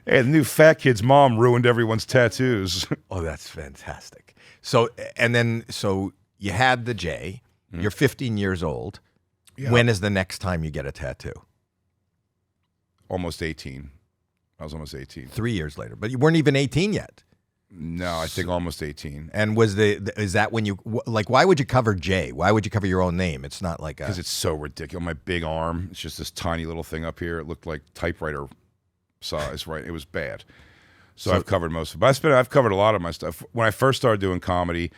Hey, the new fat kid's mom ruined everyone's tattoos. Oh, that's fantastic. So you had the J. You're 15 years old. Yeah. When is the next time you get a tattoo? Almost 18. I was almost 18. 3 years later. But you weren't even 18 yet. No, I think almost 18. And is that when you, like, why would you cover J? Why would you cover your own name? It's not like because it's so ridiculous. My big arm, it's just this tiny little thing up here. It looked like typewriter size, right? It was bad. So I've covered most of it. But I've covered a lot of my stuff. When I first started doing comedy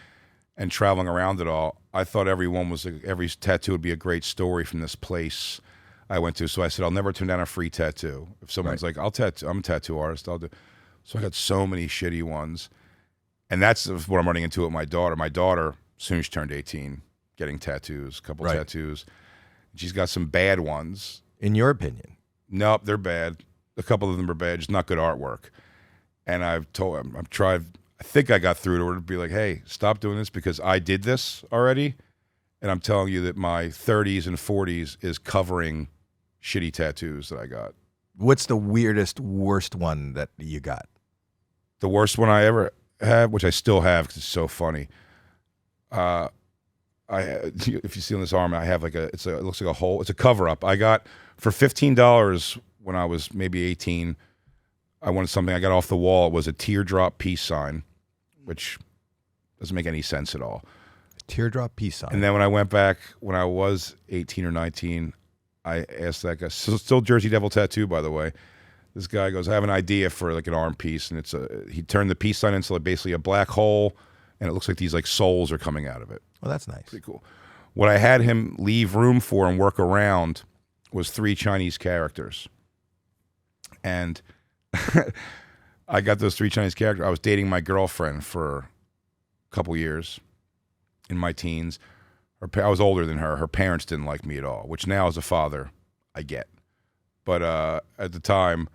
and traveling around it all, I thought every tattoo would be a great story from this place I went to. So I said, I'll never turn down a free tattoo. If someone's like, I'm a tattoo artist, I'll do. So I got so many shitty ones. And that's what I'm running into with my daughter. My daughter, as soon as she turned 18, getting tattoos, a couple tattoos. She's got some bad ones. In your opinion? Nope, they're bad. A couple of them are bad, just not good artwork. And I've tried, I think I got through to her to be like, hey, stop doing this because I did this already. And I'm telling you that my 30s and 40s is covering shitty tattoos that I got. What's the worst one that you got? The worst one I ever had, which I still have because it's so funny. If you see on this arm, I have it looks like a hole. It's a cover up. I got for $15 when I was maybe 18. I wanted something I got off the wall. It was a teardrop peace sign, which doesn't make any sense at all. Teardrop peace sign. And then when I went back, when I was 18 or 19, I asked that guy, still Jersey Devil tattoo, by the way. This guy goes, I have an idea for like an arm piece, and he turned the peace sign into basically a black hole, and it looks like these like souls are coming out of it. Well, that's nice. Pretty cool. What I had him leave room for and work around was 3 Chinese characters. And I got those 3 Chinese characters. I was dating my girlfriend for a couple years in my teens. I was older than her. Her parents didn't like me at all, which now as a father, I get. But at the time,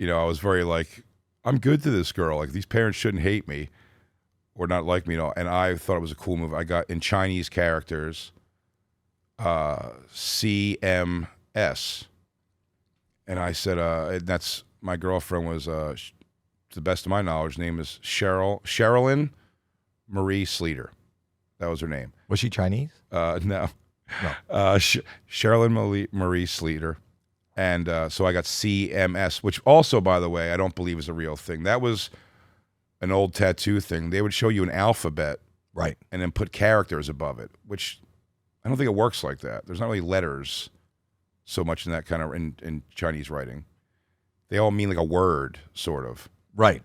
I was very like, I'm good to this girl. Like, these parents shouldn't hate me or not like me at all. And I thought it was a cool move. I got in Chinese characters, CMS. And I said, and that's my girlfriend was, to the best of my knowledge, name is Sherilyn Marie Sleater. That was her name. Was she Chinese? No. Sherilyn Marie Sleater. And so I got CMS, which also, by the way, I don't believe is a real thing. That was an old tattoo thing. They would show you an alphabet, right, and then put characters above it, which I don't think it works like that. There's not really letters so much in that kind of in Chinese writing. They all mean like a word, sort of. Right.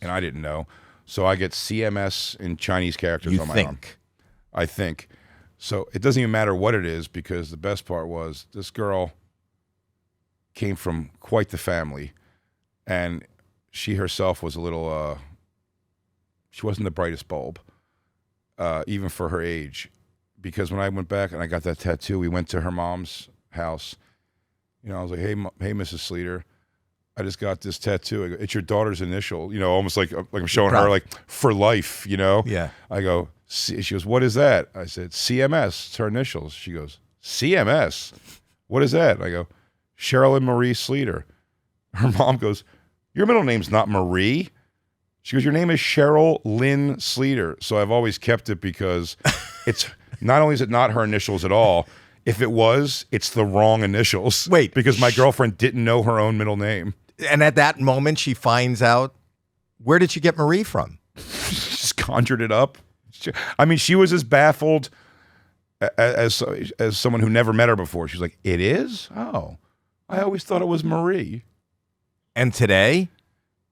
And I didn't know. So I get CMS in Chinese characters on my arm. I think. So it doesn't even matter what it is, because the best part was this girl came from quite the family, and she herself was a little, she wasn't the brightest bulb, even for her age. Because when I went back and I got that tattoo, we went to her mom's house. I was like, hey, Mrs. Sleater, I just got this tattoo. It's your daughter's initial, almost like I'm showing her like for life, Yeah. I go, she goes, what is that? I said, CMS, it's her initials. She goes, CMS? What is that? I go, Sherilyn Marie Sleater. Her mom goes, your middle name's not Marie. She goes, your name is Cheryl Lynn Sleater. So I've always kept it because it's not only is it not her initials at all, if it was, it's the wrong initials. Wait. Because my girlfriend didn't know her own middle name. And at that moment, she finds out, where did she get Marie from? She just conjured it up. I mean, she was as baffled as someone who never met her before. She's like, it is? Oh, I always thought it was Marie. And today?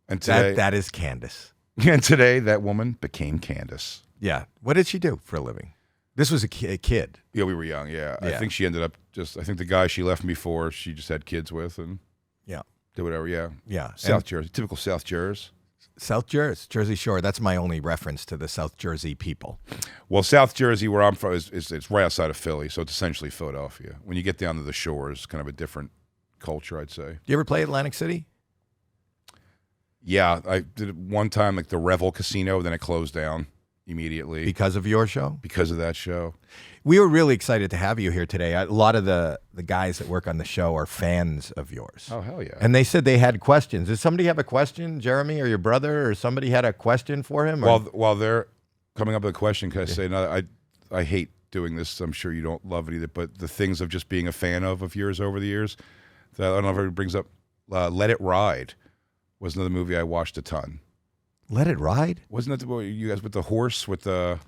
And today, that is Candace. And today, that woman became Candace. Yeah. What did she do for a living? This was a kid. Yeah, we were young, yeah. I think she ended up I think the guy she left me for, she just had kids with and did whatever, yeah. Yeah. South Jersey, typical South Jersey. South Jersey Shore. That's my only reference to the South Jersey people. Well, South Jersey, where I'm from, it's right outside of Philly, so it's essentially Philadelphia. When you get down to the shore, it's kind of a different culture, I'd say. Do you ever play Atlantic City? Yeah, I did it one time, like the Revel Casino, then it closed down immediately. Because of your show? Because of that show. We were really excited to have you here today. A lot of the guys that work on the show are fans of yours. Oh, hell yeah. And they said they had questions. Did somebody have a question, Jeremy, or your brother, or somebody had a question for him? While they're coming up with a question, can I say, no, I hate doing this. I'm sure you don't love it either, but the things of just being a fan of yours over the years, that I don't know if it brings up, Let It Ride was another movie I watched a ton. Let It Ride? Wasn't that the movie you guys with the horse with the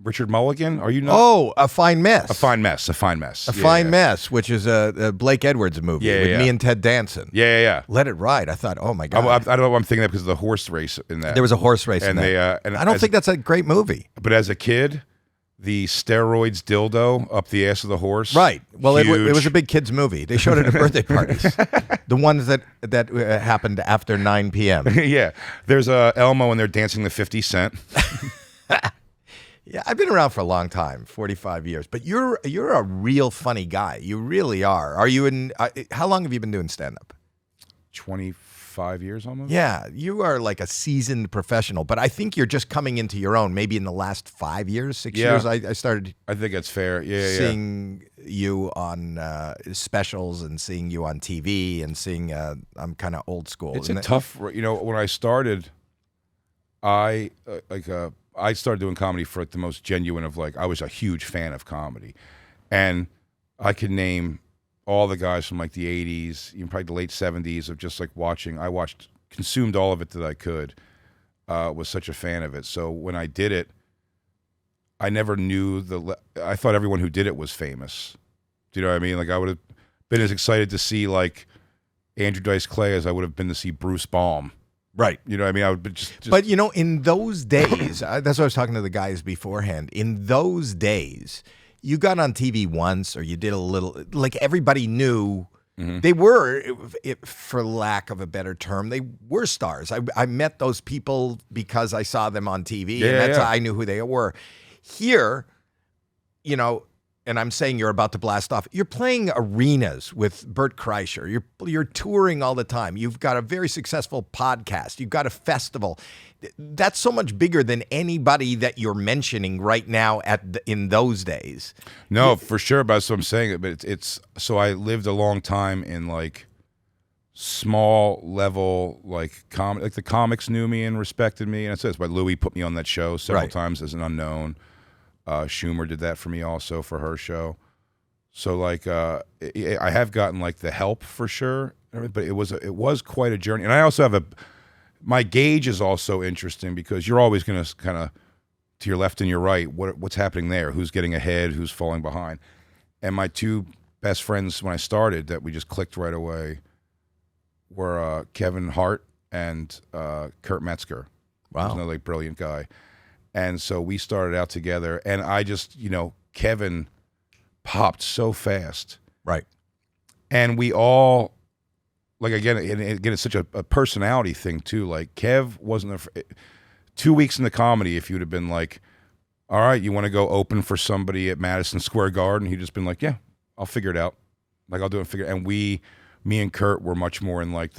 Richard Mulligan? Are you not? Oh, A Fine Mess. A Fine Mess. A Fine Mess. A Fine Mess, which is a Blake Edwards movie with me and Ted Danson. Yeah. Let It Ride. I thought, oh my God. I don't know why I'm thinking that because of the horse race in that. There was a horse race in that. And I don't think that's a great movie. But as a kid, the steroids dildo up the ass of the horse. Right. Well, it huge. was a big kids movie. They showed it at birthday parties. The ones that happened after 9 p.m. Yeah. There's Elmo and they're dancing the 50 Cent. Yeah, I've been around for a long time, 45 years. But you're a real funny guy. You really are. Are you in? How long have you been doing stand-up? 25 years almost. Yeah, you are like a seasoned professional. But I think you're just coming into your own. Maybe in the last 5 years, 6 years, I started. I think that's fair. Yeah. Seeing you on specials and seeing you on TV and seeing I'm kind of old school. It's tough. When I started, I started doing comedy for the most genuine of I was a huge fan of comedy, and I could name all the guys from like the 80s, even probably the late 70s of just like watching. I consumed all of it that I could. Was such a fan of it. So when I did it, I never knew I thought everyone who did it was famous. Do you know what I mean? Like I would have been as excited to see like Andrew Dice Clay as I would have been to see Bruce Baum. Right. You know what I mean? I would be just But, you know, in those days, that's what I was talking to the guys beforehand. In those days, you got on TV once or you did a little, like everybody knew they were, for lack of a better term, they were stars. I met those people because I saw them on TV, and that's how I knew who they were. Here, you know, and I'm saying you're about to blast off. You're playing arenas with Bert Kreischer. You're touring all the time. You've got a very successful podcast. You've got a festival. That's so much bigger than anybody that you're mentioning right now in those days. No, for sure. But that's what I'm saying. But it's so I lived a long time in like small level like the comics knew me and respected me, and that's why Louis put me on that show several times as an unknown. Schumer did that for me also for her show. So like I have gotten like the help for sure, but it was quite a journey. And I also have my gauge is also interesting because you're always going to kind of to your left and your right, what's happening there, who's getting ahead, who's falling behind. And my two best friends when I started that we just clicked right away were Kevin Hart and Kurt Metzger. Wow. Who's another like brilliant guy. And so we started out together, and I just, you know, Kevin popped so fast. Right. And we all, like, again, it's such a personality thing, too. Like, Kev wasn't 2 weeks in the comedy, if you'd have been like, all right, you want to go open for somebody at Madison Square Garden? He'd just been like, yeah, I'll figure it out. Like, I'll do it. And me and Kurt were much more in, like,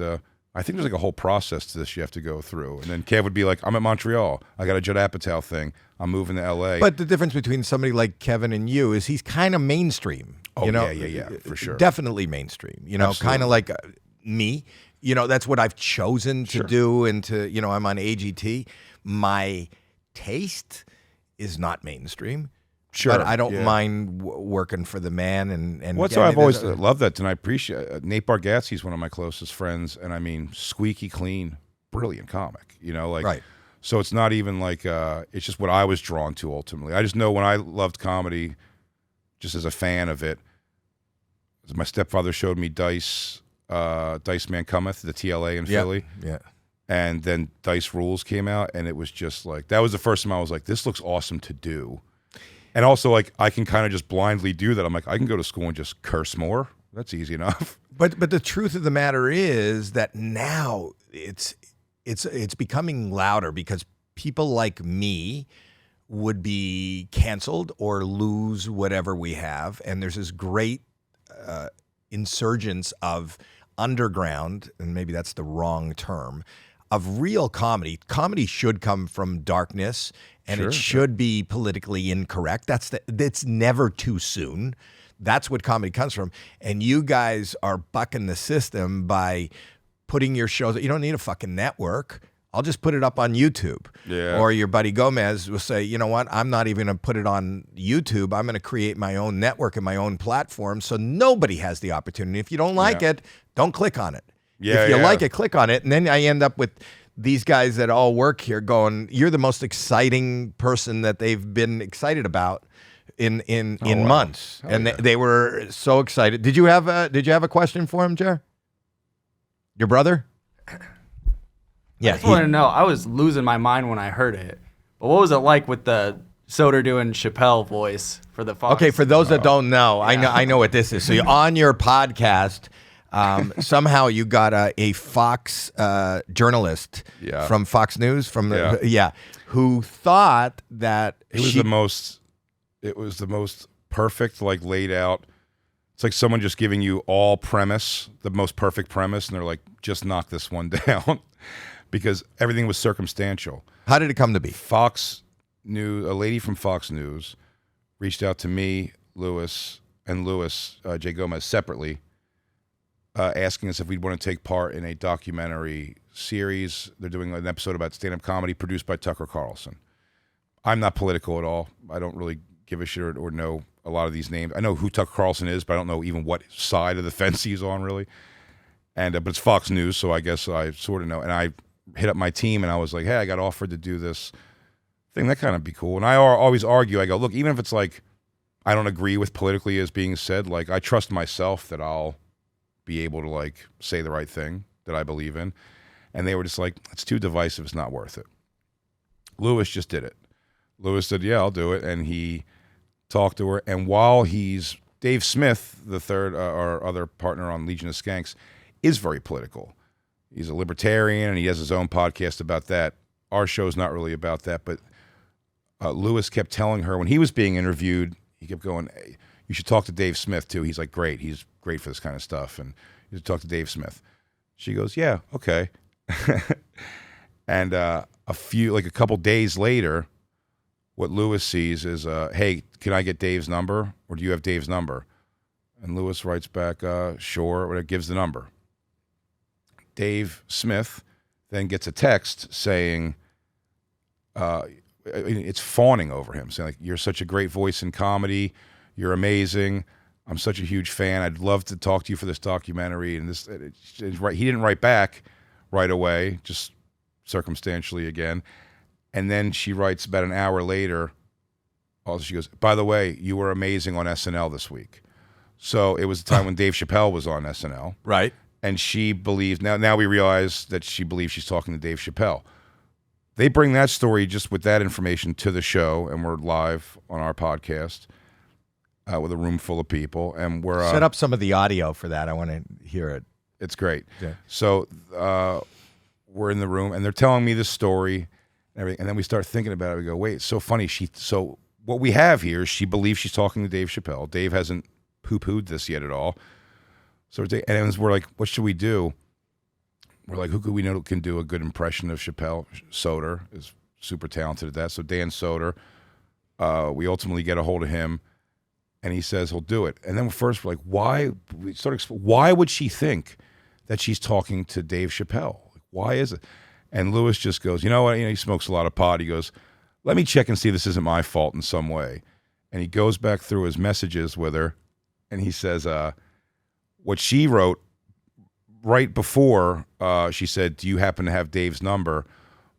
I think there's like a whole process to this you have to go through. And then Kev would be like, I'm at Montreal. I got a Judd Apatow thing. I'm moving to L.A. But the difference between somebody like Kevin and you is he's kind of mainstream. Oh, you know? yeah, for sure. Definitely mainstream. You know, kind of like me. You know, that's what I've chosen to do. And you know, I'm on AGT. My taste is not mainstream. Sure, but I don't mind working for the man and what's I've always loved that, and I appreciate Nate Bargatze's one of my closest friends, and I mean squeaky clean, brilliant comic. You know, like so it's not even like it's just what I was drawn to ultimately. I just know when I loved comedy, just as a fan of it, my stepfather showed me Dice Man Cometh, the TLA in Philly, and then Dice Rules came out, and it was just like that was the first time I was like, this looks awesome to do. And also, like, I can kind of just blindly do that. I'm like, I can go to school and just curse more. That's easy enough. But the truth of the matter is that now it's becoming louder because people like me would be canceled or lose whatever we have. And there's this great insurgence of underground, and maybe that's the wrong term, of real comedy. Comedy should come from darkness, and it should be politically incorrect. That's never too soon. That's what comedy comes from. And you guys are bucking the system by putting your shows. You don't need a fucking network. I'll just put it up on YouTube. Yeah. Or your buddy Gomez will say, you know what? I'm not even going to put it on YouTube. I'm going to create my own network and my own platform so nobody has the opportunity. If you don't like it, don't click on it. If you like it, click on it. And then I end up with these guys that all work here going, you're the most exciting person that they've been excited about in months. And they were so excited. Did you have a question for him, Jer? Your brother? Yeah. I just wanted to know, I was losing my mind when I heard it. But what was it like with the Soder doing Chappelle voice for the Fox? Okay, for those that don't know, I know what this is. So you're on your podcast. Somehow you got a Fox journalist from Fox News who thought that it was the most perfect, like, laid out. It's like someone just giving you all premise, the most perfect premise, and they're like, just knock this one down, because everything was circumstantial. How did it come to be? Fox News, a lady from Fox News, reached out to me, Louis, Jay Gomez separately. Asking us if we'd want to take part in a documentary series. They're doing an episode about stand-up comedy produced by Tucker Carlson. I'm not political at all. I don't really give a shit or know a lot of these names. I know who Tucker Carlson is, but I don't know even what side of the fence he's on, really. And but it's Fox News, so I guess I sort of know. And I hit up my team, and I was like, hey, I got offered to do this thing. That kind of be cool. And I always argue. I go, look, even if it's like I don't agree with politically as being said, like I trust myself that I'll be able to like say the right thing that I believe in. And they were just like, it's too divisive. It's not worth it. Lewis just did it. Lewis said, yeah, I'll do it. And he talked to her. And while he's Dave Smith, the third, our other partner on Legion of Skanks, is very political. He's a libertarian, and he has his own podcast about that. Our show's not really about that. But Lewis kept telling her when he was being interviewed, he kept going, hey, you should talk to Dave Smith, too. He's like, great. He's great for this kind of stuff. And you should talk to Dave Smith. She goes, yeah, okay. And a couple days later, what Lewis sees is, hey, can I get Dave's number? Or do you have Dave's number? And Lewis writes back, sure, or gives the number. Dave Smith then gets a text saying, it's fawning over him, saying, like, you're such a great voice in comedy. You're amazing. I'm such a huge fan. I'd love to talk to you for this documentary. And this, he didn't write back right away, just circumstantially again. And then she writes about an hour later. Also, she goes, by the way, you were amazing on SNL this week. So it was the time when Dave Chappelle was on SNL. Right. And she believes, now we realize that she believes she's talking to Dave Chappelle. They bring that story just with that information to the show, and we're live on our podcast with a room full of people. And we're set up some of the audio for that. I want to hear it. It's great. Yeah. So we're in the room, and they're telling me the story and everything. And then we start thinking about it. We go, wait, it's so funny. So what we have here is she believes she's talking to Dave Chappelle. Dave hasn't poo-pooed this yet at all. So we're like, what should we do? We're like, who could we know can do a good impression of Chappelle? Soder is super talented at that. So Dan Soder, we ultimately get a hold of him, and he says he'll do it. And then first we're like, why? We why would she think that she's talking to Dave Chappelle? Why is it? And Lewis just goes, you know what? He smokes a lot of pot. He goes, let me check and see if this isn't my fault in some way. And he goes back through his messages with her, and he says, what she wrote right before she said, do you happen to have Dave's number,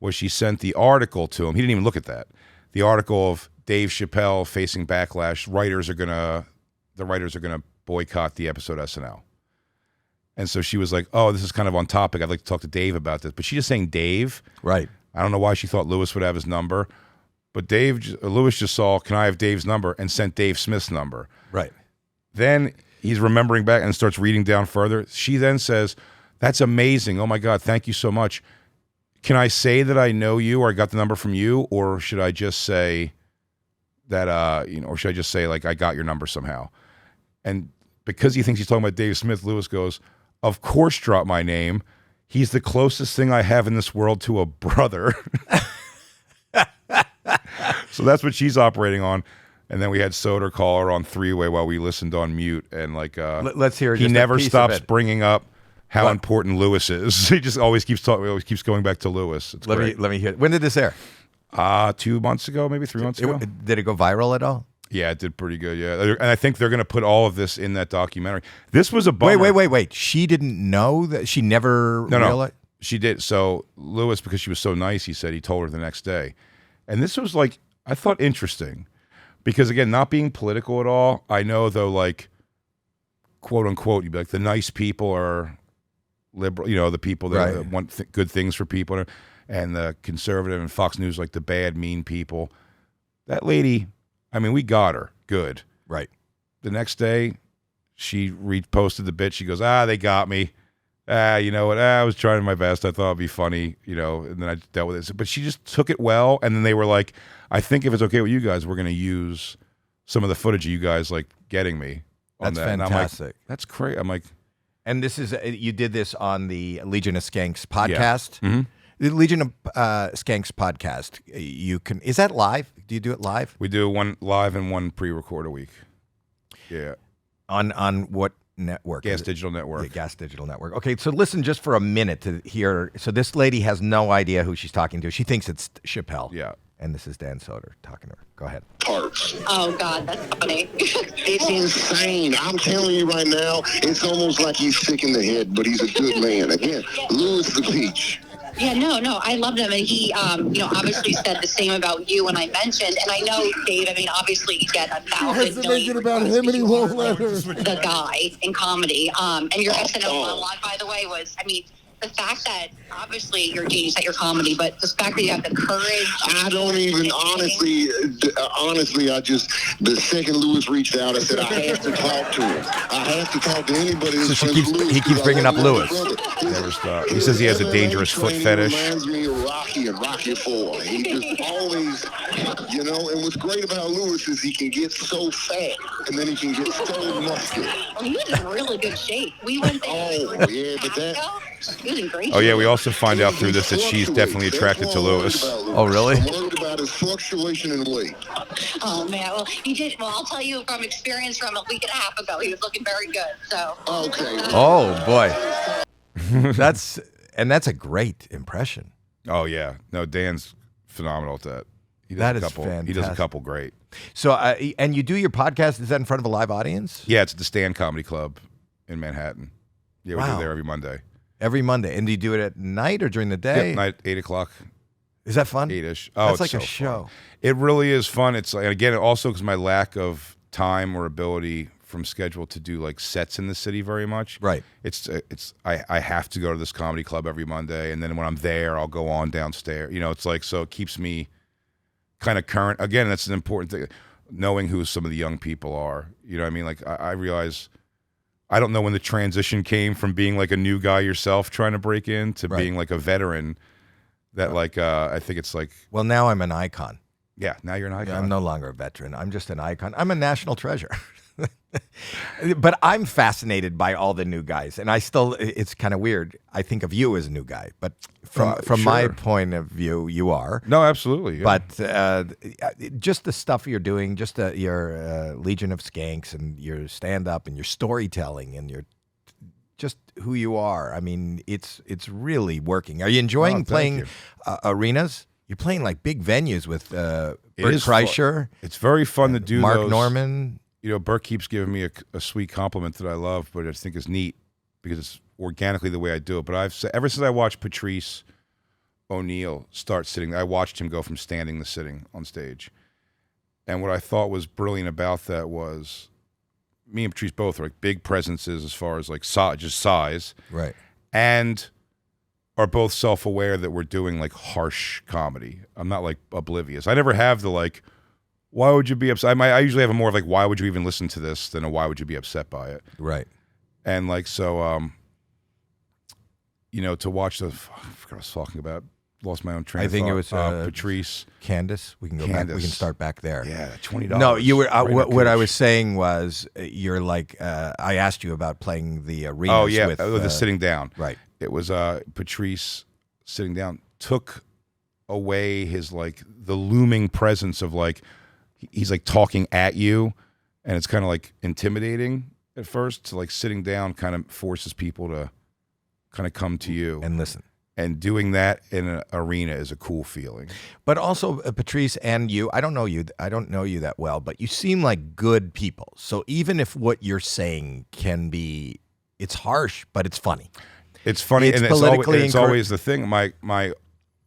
was she sent the article to him. He didn't even look at that. The article of Dave Chappelle facing backlash. The writers are gonna boycott the episode SNL. And so she was like, oh, this is kind of on topic. I'd like to talk to Dave about this. But she's just saying Dave. Right. I don't know why she thought Lewis would have his number. But Lewis just saw, can I have Dave's number, and sent Dave Smith's number. Right. Then he's remembering back and starts reading down further. She then says, that's amazing. Oh, my God, thank you so much. Can I say that I know you, or I got the number from you, or should I just say that, or should I just say, like, I got your number somehow? And because he thinks he's talking about Dave Smith, Lewis goes, of course, drop my name. He's the closest thing I have in this world to a brother. So that's what she's operating on. And then we had Soder call her on three-way while we listened on mute. And like, let's hear. He never stops bringing up how important Lewis is. He just always keeps talking. Always keeps going back to Lewis. It's great. Let me hear. When did this air? 2 months ago, maybe 3 months ago. Did it go viral at all? Yeah, it did pretty good. Yeah, and I think they're going to put all of this in that documentary. This was a bummer. Wait. She didn't know that. She never realized. No, she did. So Lewis, because she was so nice, he said he told her the next day. And this was like, I thought, interesting. Because, again, not being political at all, I know, though, like, quote unquote, you'd be like, the nice people are liberal, the people that want good things for people, and the conservative and Fox News, like the bad, mean people. That lady, I mean, we got her good. Right. The next day, she reposted the bit. She goes, they got me. You know what? I was trying my best. I thought it'd be funny, and then I dealt with it. But she just took it well, and then they were like, I think if it's okay with you guys, we're going to use some of the footage of you guys, like, getting me on That's that. fantastic. And I'm like, that's great. I'm like... And this is, you did this on the Legion of Skanks podcast? Yeah. Mm-hmm. The Legion of Skanks podcast, is that live? Do you do it live? We do one live and one pre-record a week. Yeah. On what network? Gas Digital Network. Yeah, Gas Digital Network. Okay, so listen just for a minute to hear. So this lady has no idea who she's talking to. She thinks it's Chappelle. Yeah. And this is Dan Soder talking to her. Go ahead. Parts. Oh, God, that's funny. It's insane. I'm telling you right now, it's almost like he's sick in the head, but he's a good man. Again, Louis the Peach. Yeah, no, I loved him, and he, obviously said the same about you when I mentioned, and I know, Dave, I mean, obviously you get 1,000 million about him, and he won't let her. the guy in comedy, and your SNL monologue, by the way, was, I mean, the fact that obviously you're a genius at your comedy, but the fact that you have the courage. I don't even honestly. The second Louis reached out, I said I have to talk to him. I have to talk to anybody. So he keeps bringing up Louis. Never stop. He says he has a dangerous foot fetish. Reminds me of Rocky and Rocky 4. He just always, And what's great about Louis is he can get so fat, and then he can get so muscular. Well, he was in really good shape. We went there. Oh yeah, but that. He was in great shape. Oh yeah, we also find out through this that she's definitely attracted to Louis. Oh really? I'm worried about his fluctuation in weight. Oh man, well he did. Well, I'll tell you from experience from a week and a half ago, he was looking very good. So. Okay. Oh boy, that's a great impression. Oh yeah, no, Dan's phenomenal at that. He does That a is couple. fantastic. He does a couple great. So, and you do your podcast? Is that in front of a live audience? Yeah, it's at the Stand Comedy Club in Manhattan. Yeah, we do Wow. it there every Monday. Every Monday. And do you do it at night or during the day? Yep, night 8 o'clock. Is that fun? 8ish. That's it's like so a show. fun. It really is fun. It's like, and again, also because my lack of time or ability from schedule to do like sets in the city very much. Right. I have to go to this comedy club every Monday, and then when I'm there, I'll go on downstairs. It's like, so it keeps me kind of current. Again, that's an important thing. Knowing who some of the young people are. You know what I mean? Like I realize I don't know when the transition came from being like a new guy yourself trying to break in to being like a veteran. That like I think it's like, Well, now I'm an icon. yeah, now you're an icon. I'm no longer a veteran. I'm just an icon. I'm a national treasure. But I'm fascinated by all the new guys, and it's kind of weird. I think of you as a new guy, but from my sure. point of view, you are. No, absolutely. Yeah. But just the stuff you're doing, just your Legion of Skanks and your stand-up and your storytelling and your just who you are. I mean, it's really working. Are you enjoying playing arenas? You're playing like big venues with Bert Kreischer. It's very fun to do. Mark those. Norman. Bert keeps giving me a sweet compliment that I love, but I think is neat because it's organically the way I do it. But I've said, ever since I watched Patrice O'Neill start sitting, I watched him go from standing to sitting on stage. And what I thought was brilliant about that was me and Patrice both are like big presences as far as like just size. Right. And are both self-aware that we're doing like harsh comedy. I'm not like oblivious. I never have the like, why would you be upset? I usually have a more of like, why would you even listen to this than a why would you be upset by it? Right. And like, so, to watch I forgot what I was talking about. Lost my own train of thought. I think it was Patrice. Candace. We can go back. We can start back there. Yeah, $20. No, you were. What I pitch. was saying was, you're like. I asked you about playing the arenas. Oh yeah, with, the sitting down. Right. It was Patrice sitting down took away his like the looming presence of like he's like talking at you, and it's kind of like intimidating at first. To like sitting down kind of forces people to kind of come to you and listen. And doing that in an arena is a cool feeling. But also, Patrice and you, I don't know you that well, but you seem like good people. So even if what you're saying can be, it's harsh, but it's funny. It's funny, It's and politically it's always the thing. My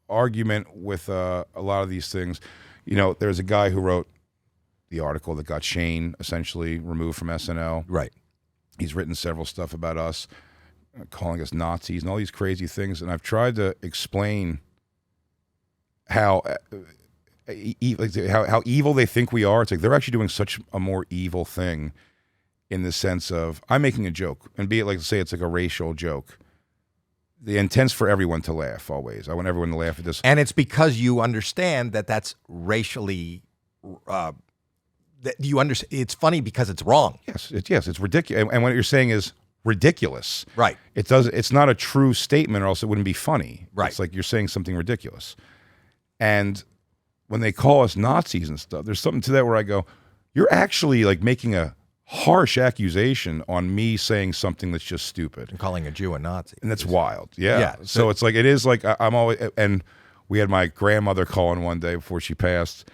argument with a lot of these things, there's a guy who wrote the article that got Shane essentially removed from SNL. Right. He's written several stuff about us, calling us Nazis and all these crazy things. And I've tried to explain how evil they think we are. It's like they're actually doing such a more evil thing in the sense of I'm making a joke, and be it like, say it's like a racial joke. The intent's for everyone to laugh always. I want everyone to laugh at this. And it's because you understand that that's racially, that you understand. It's funny because it's wrong. Yes, it's ridiculous. And what you're saying is ridiculous. Right. It's not a true statement, or else it wouldn't be funny. Right. It's like you're saying something ridiculous. And when they call us Nazis and stuff, there's something to that where I go, you're actually like making a harsh accusation on me saying something that's just stupid. And calling a Jew a Nazi. And that's wild. Yeah. Yeah, So it's like, it is like I'm always, and we had my grandmother calling one day before she passed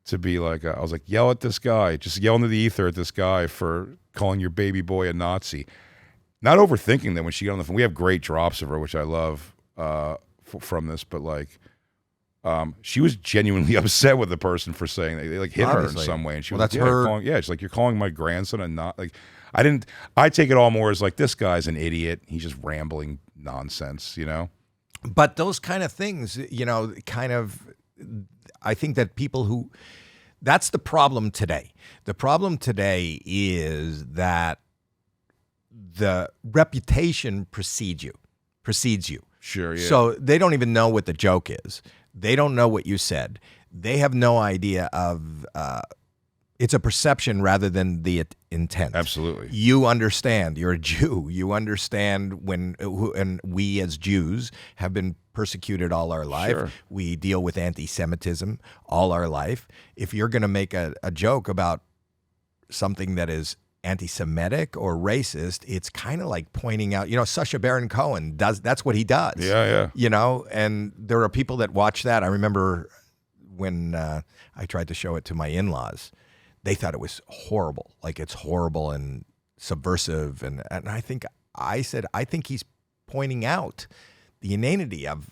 to be like, I was like, yell at this guy, just yell into the ether at this guy for calling your baby boy a Nazi. Not overthinking them when she got on the phone. We have great drops of her, which I love from this, but like, she was genuinely upset with the person for saying that. They like hit her in some way, and she was that's like, her. she's like, you're calling my grandson a not like. I take it all more as like, this guy's an idiot. He's just rambling nonsense, you know. But those kind of things, you know, kind of, I think that people who, that's the problem today. The problem today is that the reputation precedes you. Sure, yeah. So they don't even know what the joke is. They don't know what you said. They have no idea of, it's a perception rather than the intent. Absolutely. You understand. You're a Jew. You understand and we as Jews have been persecuted all our life. Sure. We deal with anti-Semitism all our life. If you're going to make a joke about something that is anti-Semitic or racist, it's kind of like pointing out, you know, Sacha Baron Cohen that's what he does. Yeah. You know, and there are people that watch that. I remember when I tried to show it to my in-laws, they thought it was horrible. Like, it's horrible and subversive. And I said, I think he's pointing out the inanity of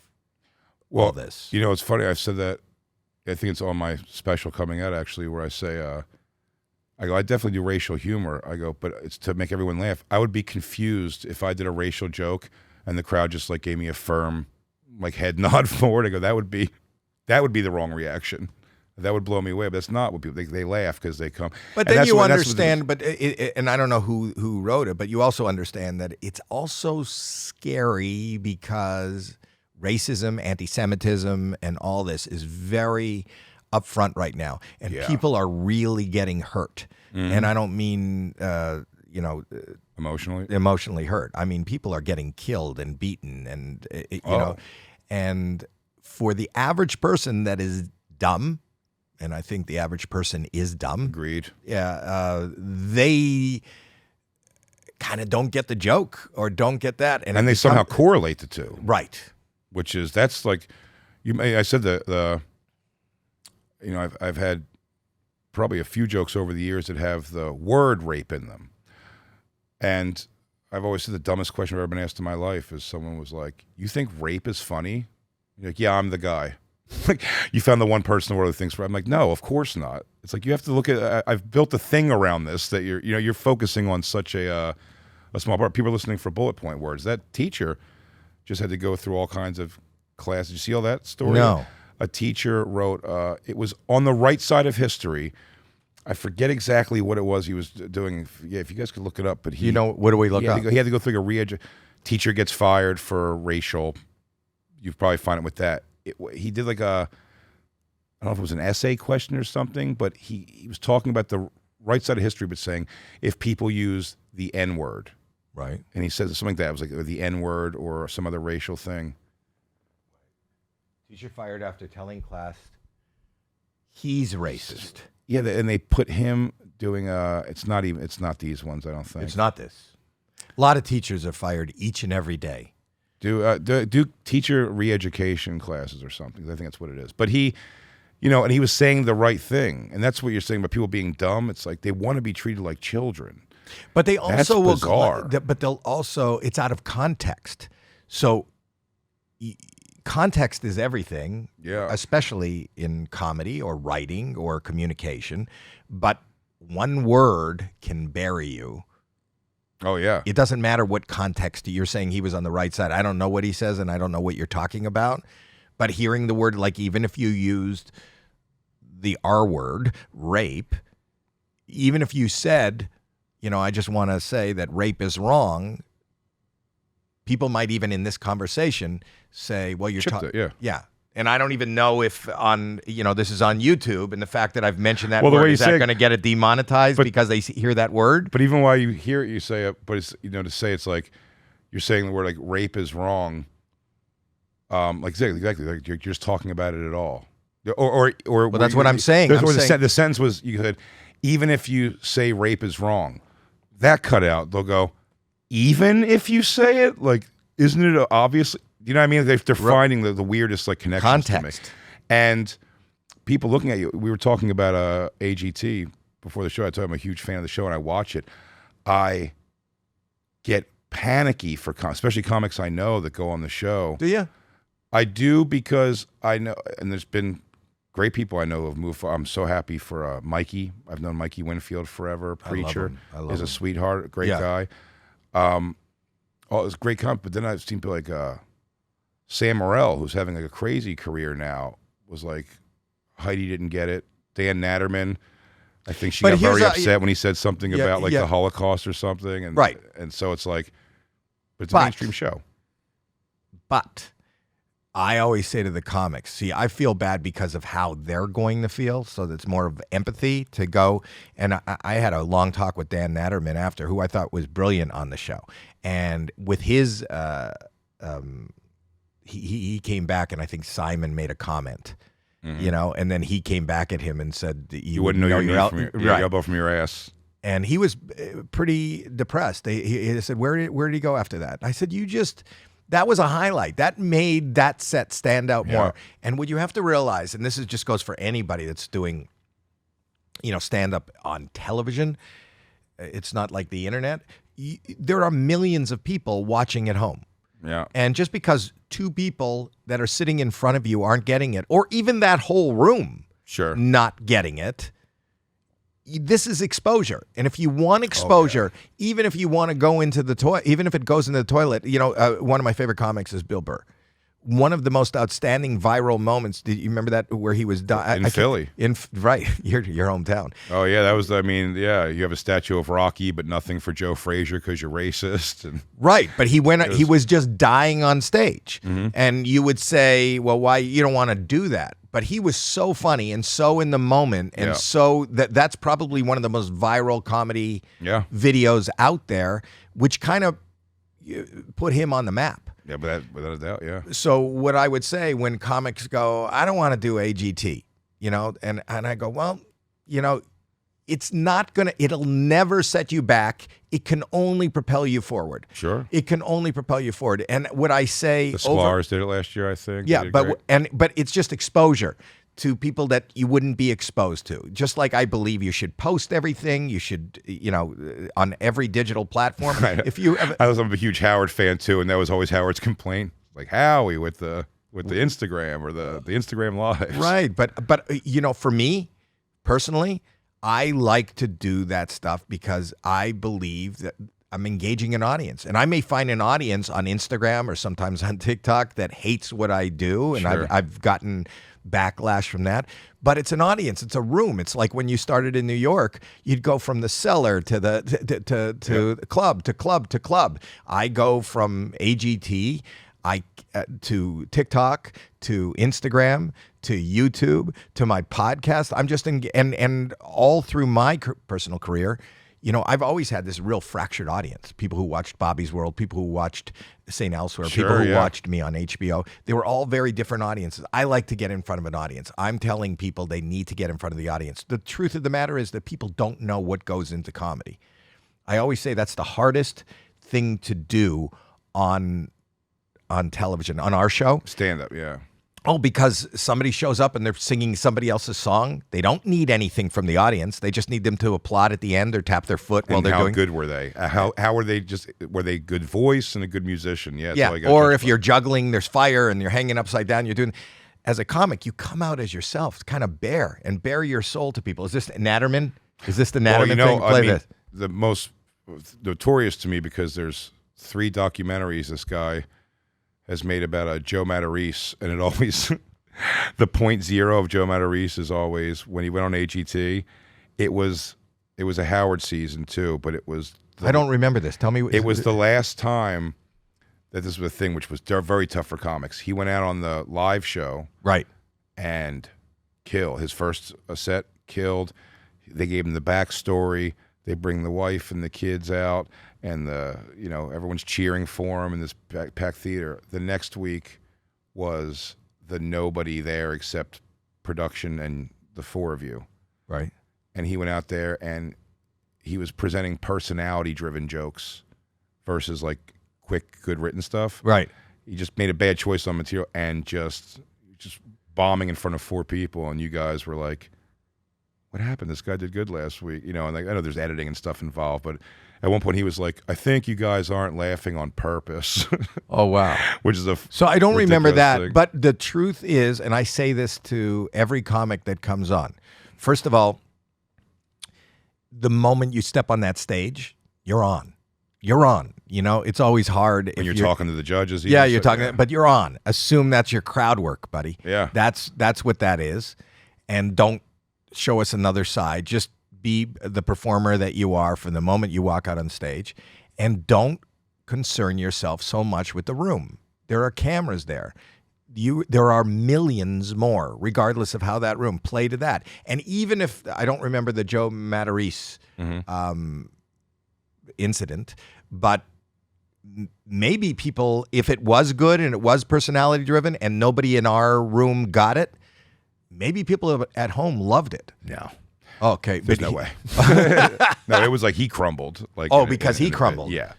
all this. You know, it's funny. I've said that. I think it's on my special coming out, actually, where I say, I go, I definitely do racial humor. I go, but it's to make everyone laugh. I would be confused if I did a racial joke and the crowd just like gave me a firm like head nod forward. I go, that would be the wrong reaction. That would blow me away. But that's not what people, they laugh because they come. But then you understand, and I don't know who wrote it, but you also understand that it's also scary because racism, anti-Semitism, and all this is very upfront right now, and people are really getting hurt. And I don't mean emotionally hurt. I mean, people are getting killed and beaten, and you know, and for the average person that is dumb, and I think the average person is dumb. Agreed. Yeah, they kind of don't get the joke or don't get that, and they somehow correlate the two, right? Which is, that's like, I said the you know, I've had probably a few jokes over the years that have the word rape in them. And I've always said the dumbest question I've ever been asked in my life is someone was like, you think rape is funny? You're like, yeah, I'm the guy. Like, you found the one person in the world who thinks, I'm like, no, of course not. It's like, you have to look at, I've built a thing around this that you're focusing on such a small part. People are listening for bullet point words. That teacher just had to go through all kinds of classes. Did you see all that story? No. A teacher wrote, it was on the right side of history. I forget exactly what it was he was doing. Yeah, if you guys could look it up. But what do we look up? He had to go through a teacher gets fired for racial. You've probably find it with that. He did like I don't know if it was an essay question or something, but he was talking about the right side of history, but saying if people use the N-word. Right. And he says something like that. It was like the N-word or some other racial thing. Teacher fired after telling class he's racist. Yeah, and they put him doing it's not these ones, I don't think. It's not this. A lot of teachers are fired each and every day. Do teacher re-education classes or something. I think that's what it is. But he, and he was saying the right thing. And that's what you're saying about people being dumb. It's like they want to be treated like children. But they also will bizarre. But they'll also, it's out of context. So context is everything, especially in comedy or writing or communication. But one word can bury you. Oh, yeah. It doesn't matter what context you're saying he was on the right side. I don't know what he says, and I don't know what you're talking about. But hearing the word, like even if you used the R word, rape, even if you said, I just want to say that rape is wrong, people might even in this conversation say, well, you're talking. Yeah. And I don't even know if on, this is on YouTube, and the fact that I've mentioned that word, is that going to get it demonetized because they hear that word? But even while you hear it, you say it, but it's, to say it's like, you're saying the word like rape is wrong. Like exactly. Like you're just talking about it at all. Or well, that's what I'm saying. The sentence was, you could, even if you say rape is wrong, that cut out, they'll go, even if you say it, like, isn't it obviously, You know what I mean? They're finding the weirdest like connections Context. to me. And people looking at you. We were talking about AGT before the show. I told you I'm a huge fan of the show, and I watch it. I get panicky for especially comics I know that go on the show. Do you? I do, because I know, and there's been great people I know who have moved. I'm so happy for Mikey. I've known Mikey Winfield forever. Preacher is a sweetheart, a great guy. It's a great comp. But then I've seen people like Sam Morrell, who's having like a crazy career now, was like, Heidi didn't get it. Dan Natterman, I think she got very upset when he said something about like the Holocaust or something. And, and so it's like, but it's a mainstream show. But I always say to the comics, see, I feel bad because of how they're going to feel. So that's more of empathy to go. And I had a long talk with Dan Natterman after, who I thought was brilliant on the show. And with his, he came back, and I think Simon made a comment. You know, and then he came back at him and said, "You wouldn't know your elbow from your ass." And he was pretty depressed. He said, "Where did he go after that?" I said, that was a highlight. That made that set stand out more. And what you have to realize, and this just goes for anybody that's doing, stand up on television. It's not like the internet. There are millions of people watching at home. Yeah. And just because two people that are sitting in front of you aren't getting it, or even that whole room not getting it, this is exposure. And if you want exposure, even if you want to go into the toilet, even if it goes into the toilet, one of my favorite comics is Bill Burr. One of the most outstanding viral moments. Did you remember that, where he was in Philly? Right, your hometown. Oh yeah, that was. I mean, yeah, you have a statue of Rocky, but nothing for Joe Frazier because you're racist. And right, but he was just dying on stage, and you would say, well, why you don't want to do that? But he was so funny and so in the moment, and so that's probably one of the most viral comedy videos out there, which kind of put him on the map. Yeah, but without a doubt, yeah. So what I would say when comics go, I don't want to do AGT, and I go, well, it's not it'll never set you back. It can only propel you forward. Sure. It can only propel you forward. And what I say, the Sklar's did it last year, I think. Yeah, but it's just exposure to people that you wouldn't be exposed to. Just like I believe you should post everything, you should, on every digital platform. If you ever, I'm a huge Howard fan too, and that was always Howard's complaint, like Howie with the Instagram or the Instagram lives. Right, but for me personally, I like to do that stuff because I believe that I'm engaging an audience, and I may find an audience on Instagram or sometimes on TikTok that hates what I do, and I've gotten backlash from that. But it's an audience. It's a room. It's like when you started in New York, you'd go from the cellar to the club to club to club. I go from AGT to TikTok to Instagram to YouTube to my podcast. I'm just and all through my personal career, I've always had this real fractured audience. People who watched Bobby's World, people who watched St. Elsewhere, people who watched me on HBO. They were all very different audiences. I like to get in front of an audience. I'm telling people they need to get in front of the audience. The truth of the matter is that people don't know what goes into comedy. I always say that's the hardest thing to do on television, on our show. Stand up, yeah. Oh, because somebody shows up and they're singing somebody else's song. They don't need anything from the audience. They just need them to applaud at the end or tap their foot while they're doing. How good were they? How were they? Were they good voice and a good musician? Yeah. Or if you're juggling, there's fire and you're hanging upside down. You're doing. As a comic, you come out as yourself, kind of bare your soul to people. Is this Natterman? Is this the Natterman thing? Play this. The most notorious to me, because there's 3 documentaries this guy has made about Joe Matarese, and it always the point zero of Joe Matarese is always when he went on AGT. It was a Howard season too, but it was. I don't remember this. Tell me. It was the last time that this was a thing, which was very tough for comics. He went out on the live show, right, and killed his first set. Killed. They gave him the backstory. They bring the wife and the kids out, and everyone's cheering for him in this packed theater. The next week was the nobody there except production and the 4 of you. Right. And he went out there and he was presenting personality-driven jokes versus like quick, good written stuff. Right. he just made a bad choice on material and just bombing in front of 4 people, and you guys were like, what happened? This guy did good last week, you know. And like, I know there's editing and stuff involved, but at one point he was like, I think you guys aren't laughing on purpose. Oh, wow. Which is So I don't remember that, thing. but the truth is, and I say this to every comic that comes on, first of all, the moment you step on that stage, you're on. You're on. You know, it's always hard when if you're talking to the judges. Yeah, you're talking, but you're on. Assume that's your crowd work, buddy. Yeah. That's what that is. And don't show us another side. Just be the performer that you are from the moment you walk out on stage. And don't concern yourself so much with the room. There are cameras there. There are millions more, regardless of how that room, play to that. And even if, I don't remember the Joe Matarese incident, but maybe people, if it was good and it was personality driven and nobody in our room got it, maybe people at home loved it. No. Okay. There's no way. No, it was like he crumbled. Like because he crumbled. Yeah.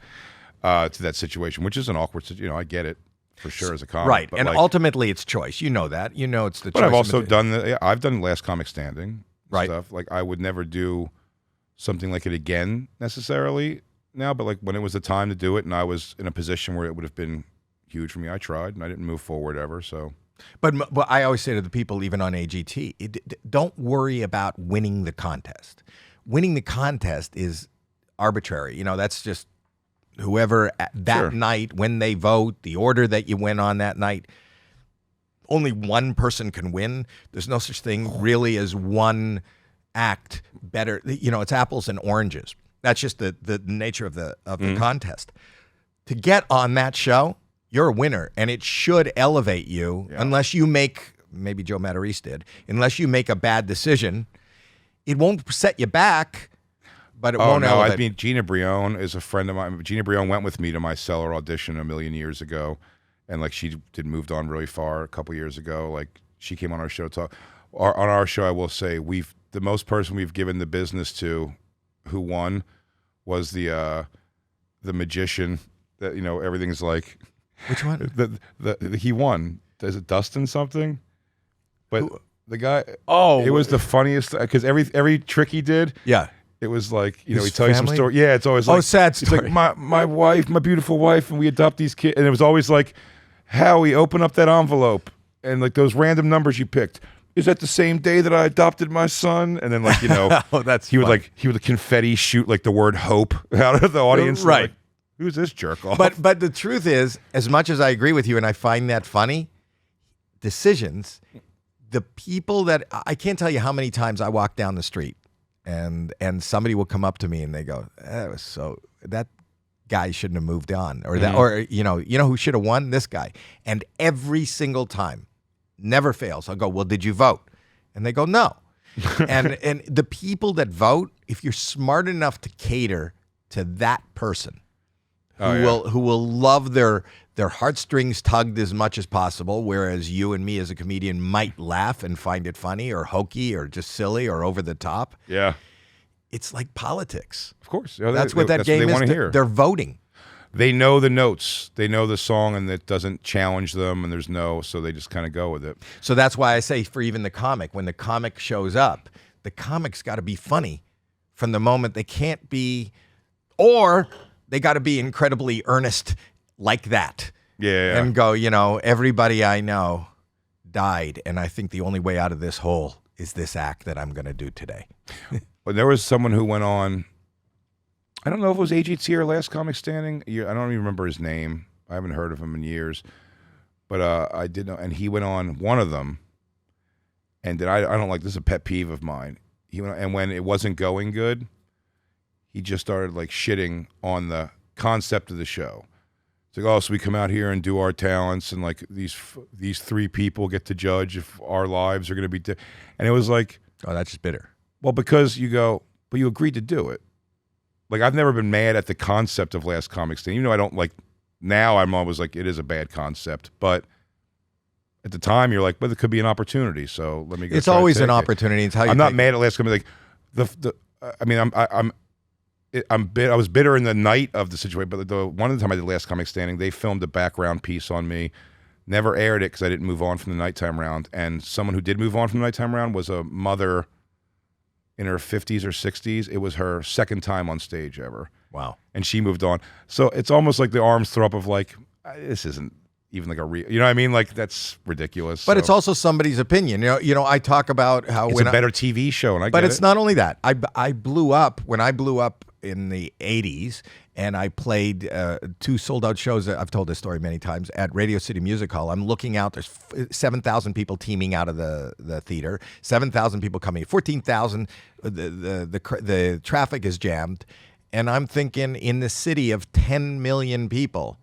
To that situation, which is an awkward situation. You know, I get it for sure as a comic. Right. But And like, ultimately it's choice. You know that. You know it's the choice. But I've also done I've done Last Comic Standing right. stuff. Like I would never do something like it again necessarily now, but like when it was the time to do it and I was in a position where it would have been huge for me, I tried and I didn't move forward ever. So But I always say to the people, even on AGT, don't worry about winning the contest. Winning the contest is arbitrary. You know, that's just whoever that night, when they vote, the order that you went on that night. Only one person can win. There's no such thing really as one act better. You know, it's apples and oranges. That's just the nature of the contest. To get on that show, you're a winner, and it should elevate you unless you make, maybe Joe Matarese did, unless you make a bad decision. It won't set you back, but it won't elevate. I mean, Gina Brion is a friend of mine. Gina Brion went with me to my Cellar audition a million years ago, and like she moved on really far a couple years ago. Like she came on our show to talk. On our show, I will say, the most person we've given the business to who won was the magician that, you know, everything's like. Which one? He won. Is it Dustin something? But the guy. Oh, it was the funniest because every trick he did. Yeah. It was like, you know, His he tells you some family? story. Yeah, it's always like sad It's story. like my wife, my beautiful wife, and we adopt these kids. And it was always like, Howie, open up that envelope, and like those random numbers you picked. Is that the same day that I adopted my son? And then like, you know, he would confetti shoot like the word hope out of the audience. Right. Like, who's this jerk off? But the truth is, as much as I agree with you and I find that funny, decisions, the people that I can't tell you how many times I walk down the street and somebody will come up to me and they go, that guy shouldn't have moved on, or that, or you know who should have won? This guy. And every single time, never fails, I'll go, well, did you vote? And they go, no. and the people that vote, if you're smart enough to cater to that person, who will love their heartstrings tugged as much as possible, whereas you and me as a comedian might laugh and find it funny or hokey or just silly or over the top. Yeah. It's like politics. Of course. That's what that game is. They're voting. They know the notes. They know the song, and it doesn't challenge them, and so they just kind of go with it. So that's why I say for even the comic, when the comic shows up, the comic's got to be funny from the moment. They can't be, or they got to be incredibly earnest like that. Yeah. And go, you know, everybody I know died, and I think the only way out of this hole is this act that I'm going to do today. But there was someone who went on, I don't know if it was AGT or Last Comic Standing. I don't even remember his name. I haven't heard of him in years. But I did know, and he went on one of them, and I don't like, this is a pet peeve of mine. He went on, and when it wasn't going good, he just started like shitting on the concept of the show. It's like, oh, so we come out here and do our talents, and like these 3 people get to judge if our lives are going to be and it was like, oh, that's just bitter. Well, because you go, but you agreed to do it. Like, I've never been mad at the concept of Last Comic Standing. Even though I don't like, now I'm always like, it is a bad concept. But at the time, you're like, but it could be an opportunity. So let me go. It's always an opportunity. It's how you I'm not mad at Last Comic. Like, I mean, I was bitter in the night of the situation, but one of the time I did Last Comic Standing, they filmed a background piece on me. Never aired it because I didn't move on from the nighttime round. And someone who did move on from the nighttime round was a mother in her 50s or 60s. It was her second time on stage ever. Wow. And she moved on. So it's almost like the arms throw up of like, this isn't even like a real, you know what I mean? Like, that's ridiculous. But it's also somebody's opinion. You know, I talk about how it's a better TV show, and I but get it's it. not only that. I blew up when I blew up in the 80s, and I played 2 sold-out shows. I've told this story many times at Radio City Music Hall. I'm looking out. There's 7,000 people teaming out of the theater. 7,000 people coming. 14,000. The traffic is jammed, and I'm thinking in the city of 10 million people.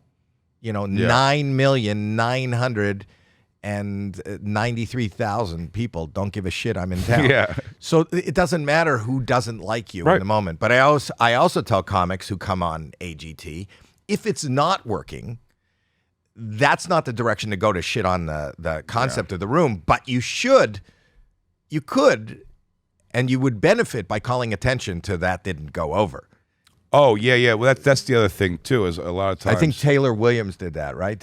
9,993,000 people don't give a shit I'm in town. Yeah. So it doesn't matter who doesn't like you in the moment. But I also tell comics who come on AGT, if it's not working, that's not the direction to go to shit on the concept of the room. But you could, and you would benefit by calling attention to that didn't go over. Oh, yeah. Well, that's the other thing, too, is a lot of times. I think Taylor Williams did that, right?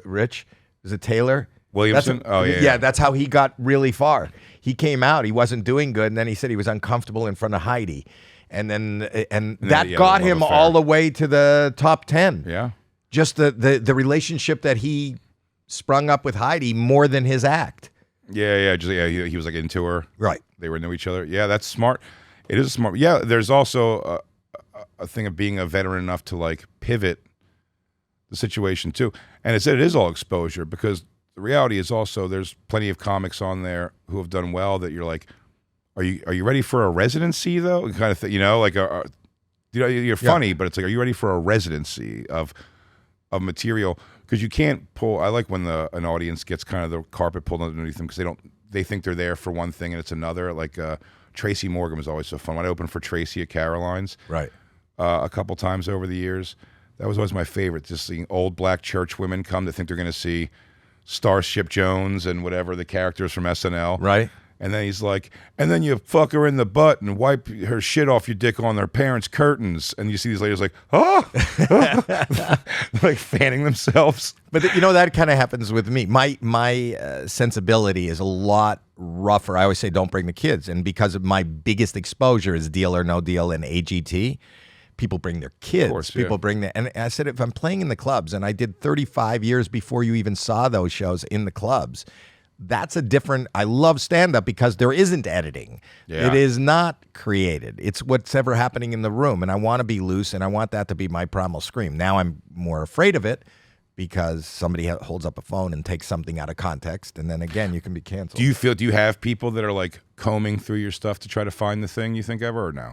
Rich? Is it Taylor? Williamson? Yeah, that's how he got really far. He came out, he wasn't doing good, and then he said he was uncomfortable in front of Heidi. And that got him all the way to the top 10. Yeah. Just the relationship that he sprung up with Heidi more than his act. Yeah. He was like into her. Right. They were into each other. Yeah, that's smart. It is smart. Yeah, there's also a thing of being a veteran enough to like pivot the situation too. And it is all exposure, because the reality is also there's plenty of comics on there who have done well that you're like, are you ready for a residency though? Kind of thing, like you're funny, but it's like, are you ready for a residency of material? Because you can't pull. I like when an audience gets kind of the carpet pulled underneath them, because they think they're there for one thing and it's another. Like Tracy Morgan was always so fun. When I opened for Tracy at Caroline's, right, a couple times over the years, that was always my favorite. Just seeing old black church women come to think they're going to see Starship Jones and whatever the characters from SNL, right. And then he's like, and then you fuck her in the butt and wipe her shit off your dick on their parents' curtains. And you see these ladies like, like fanning themselves. But that kind of happens with me. My sensibility is a lot rougher. I always say don't bring the kids. And because of my biggest exposure is Deal or No Deal and AGT, people bring their kids. Of course, people bring and I said, if I'm playing in the clubs, and I did 35 years before you even saw those shows in the clubs, that's a different. I love stand-up because there isn't editing. Yeah. It is not created. It's what's ever happening in the room, and I want to be loose, and I want that to be my primal scream. Now I'm more afraid of it because somebody holds up a phone and takes something out of context, and then again you can be canceled. Do you have people that are like combing through your stuff to try to find the thing you think ever, or no?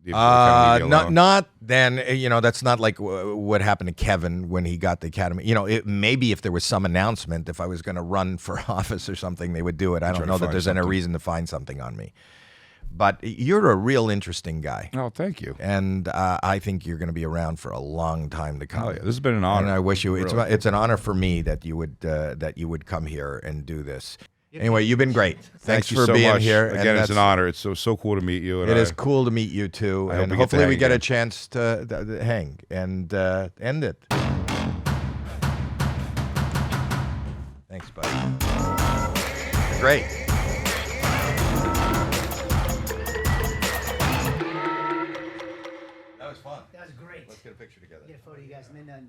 Not then. That's not like what happened to Kevin when he got the Academy. Maybe if there was some announcement, if I was going to run for office or something, they would do it. I don't know that there's any reason to find something on me. But you're a real interesting guy. Oh, thank you. And I think you're going to be around for a long time to come. Oh, yeah. This has been an honor. And I wish you. Really. It's an honor for me that you would come here and do this. Anyway, you've been great. Thanks you for so being much. here. Again, it's an honor. It's so cool to meet you. And it is cool to meet you too. And hopefully we get a chance to hang and end it. Thanks, buddy. Great. That was fun. That was great. Let's get a picture together. Get a photo of you guys and then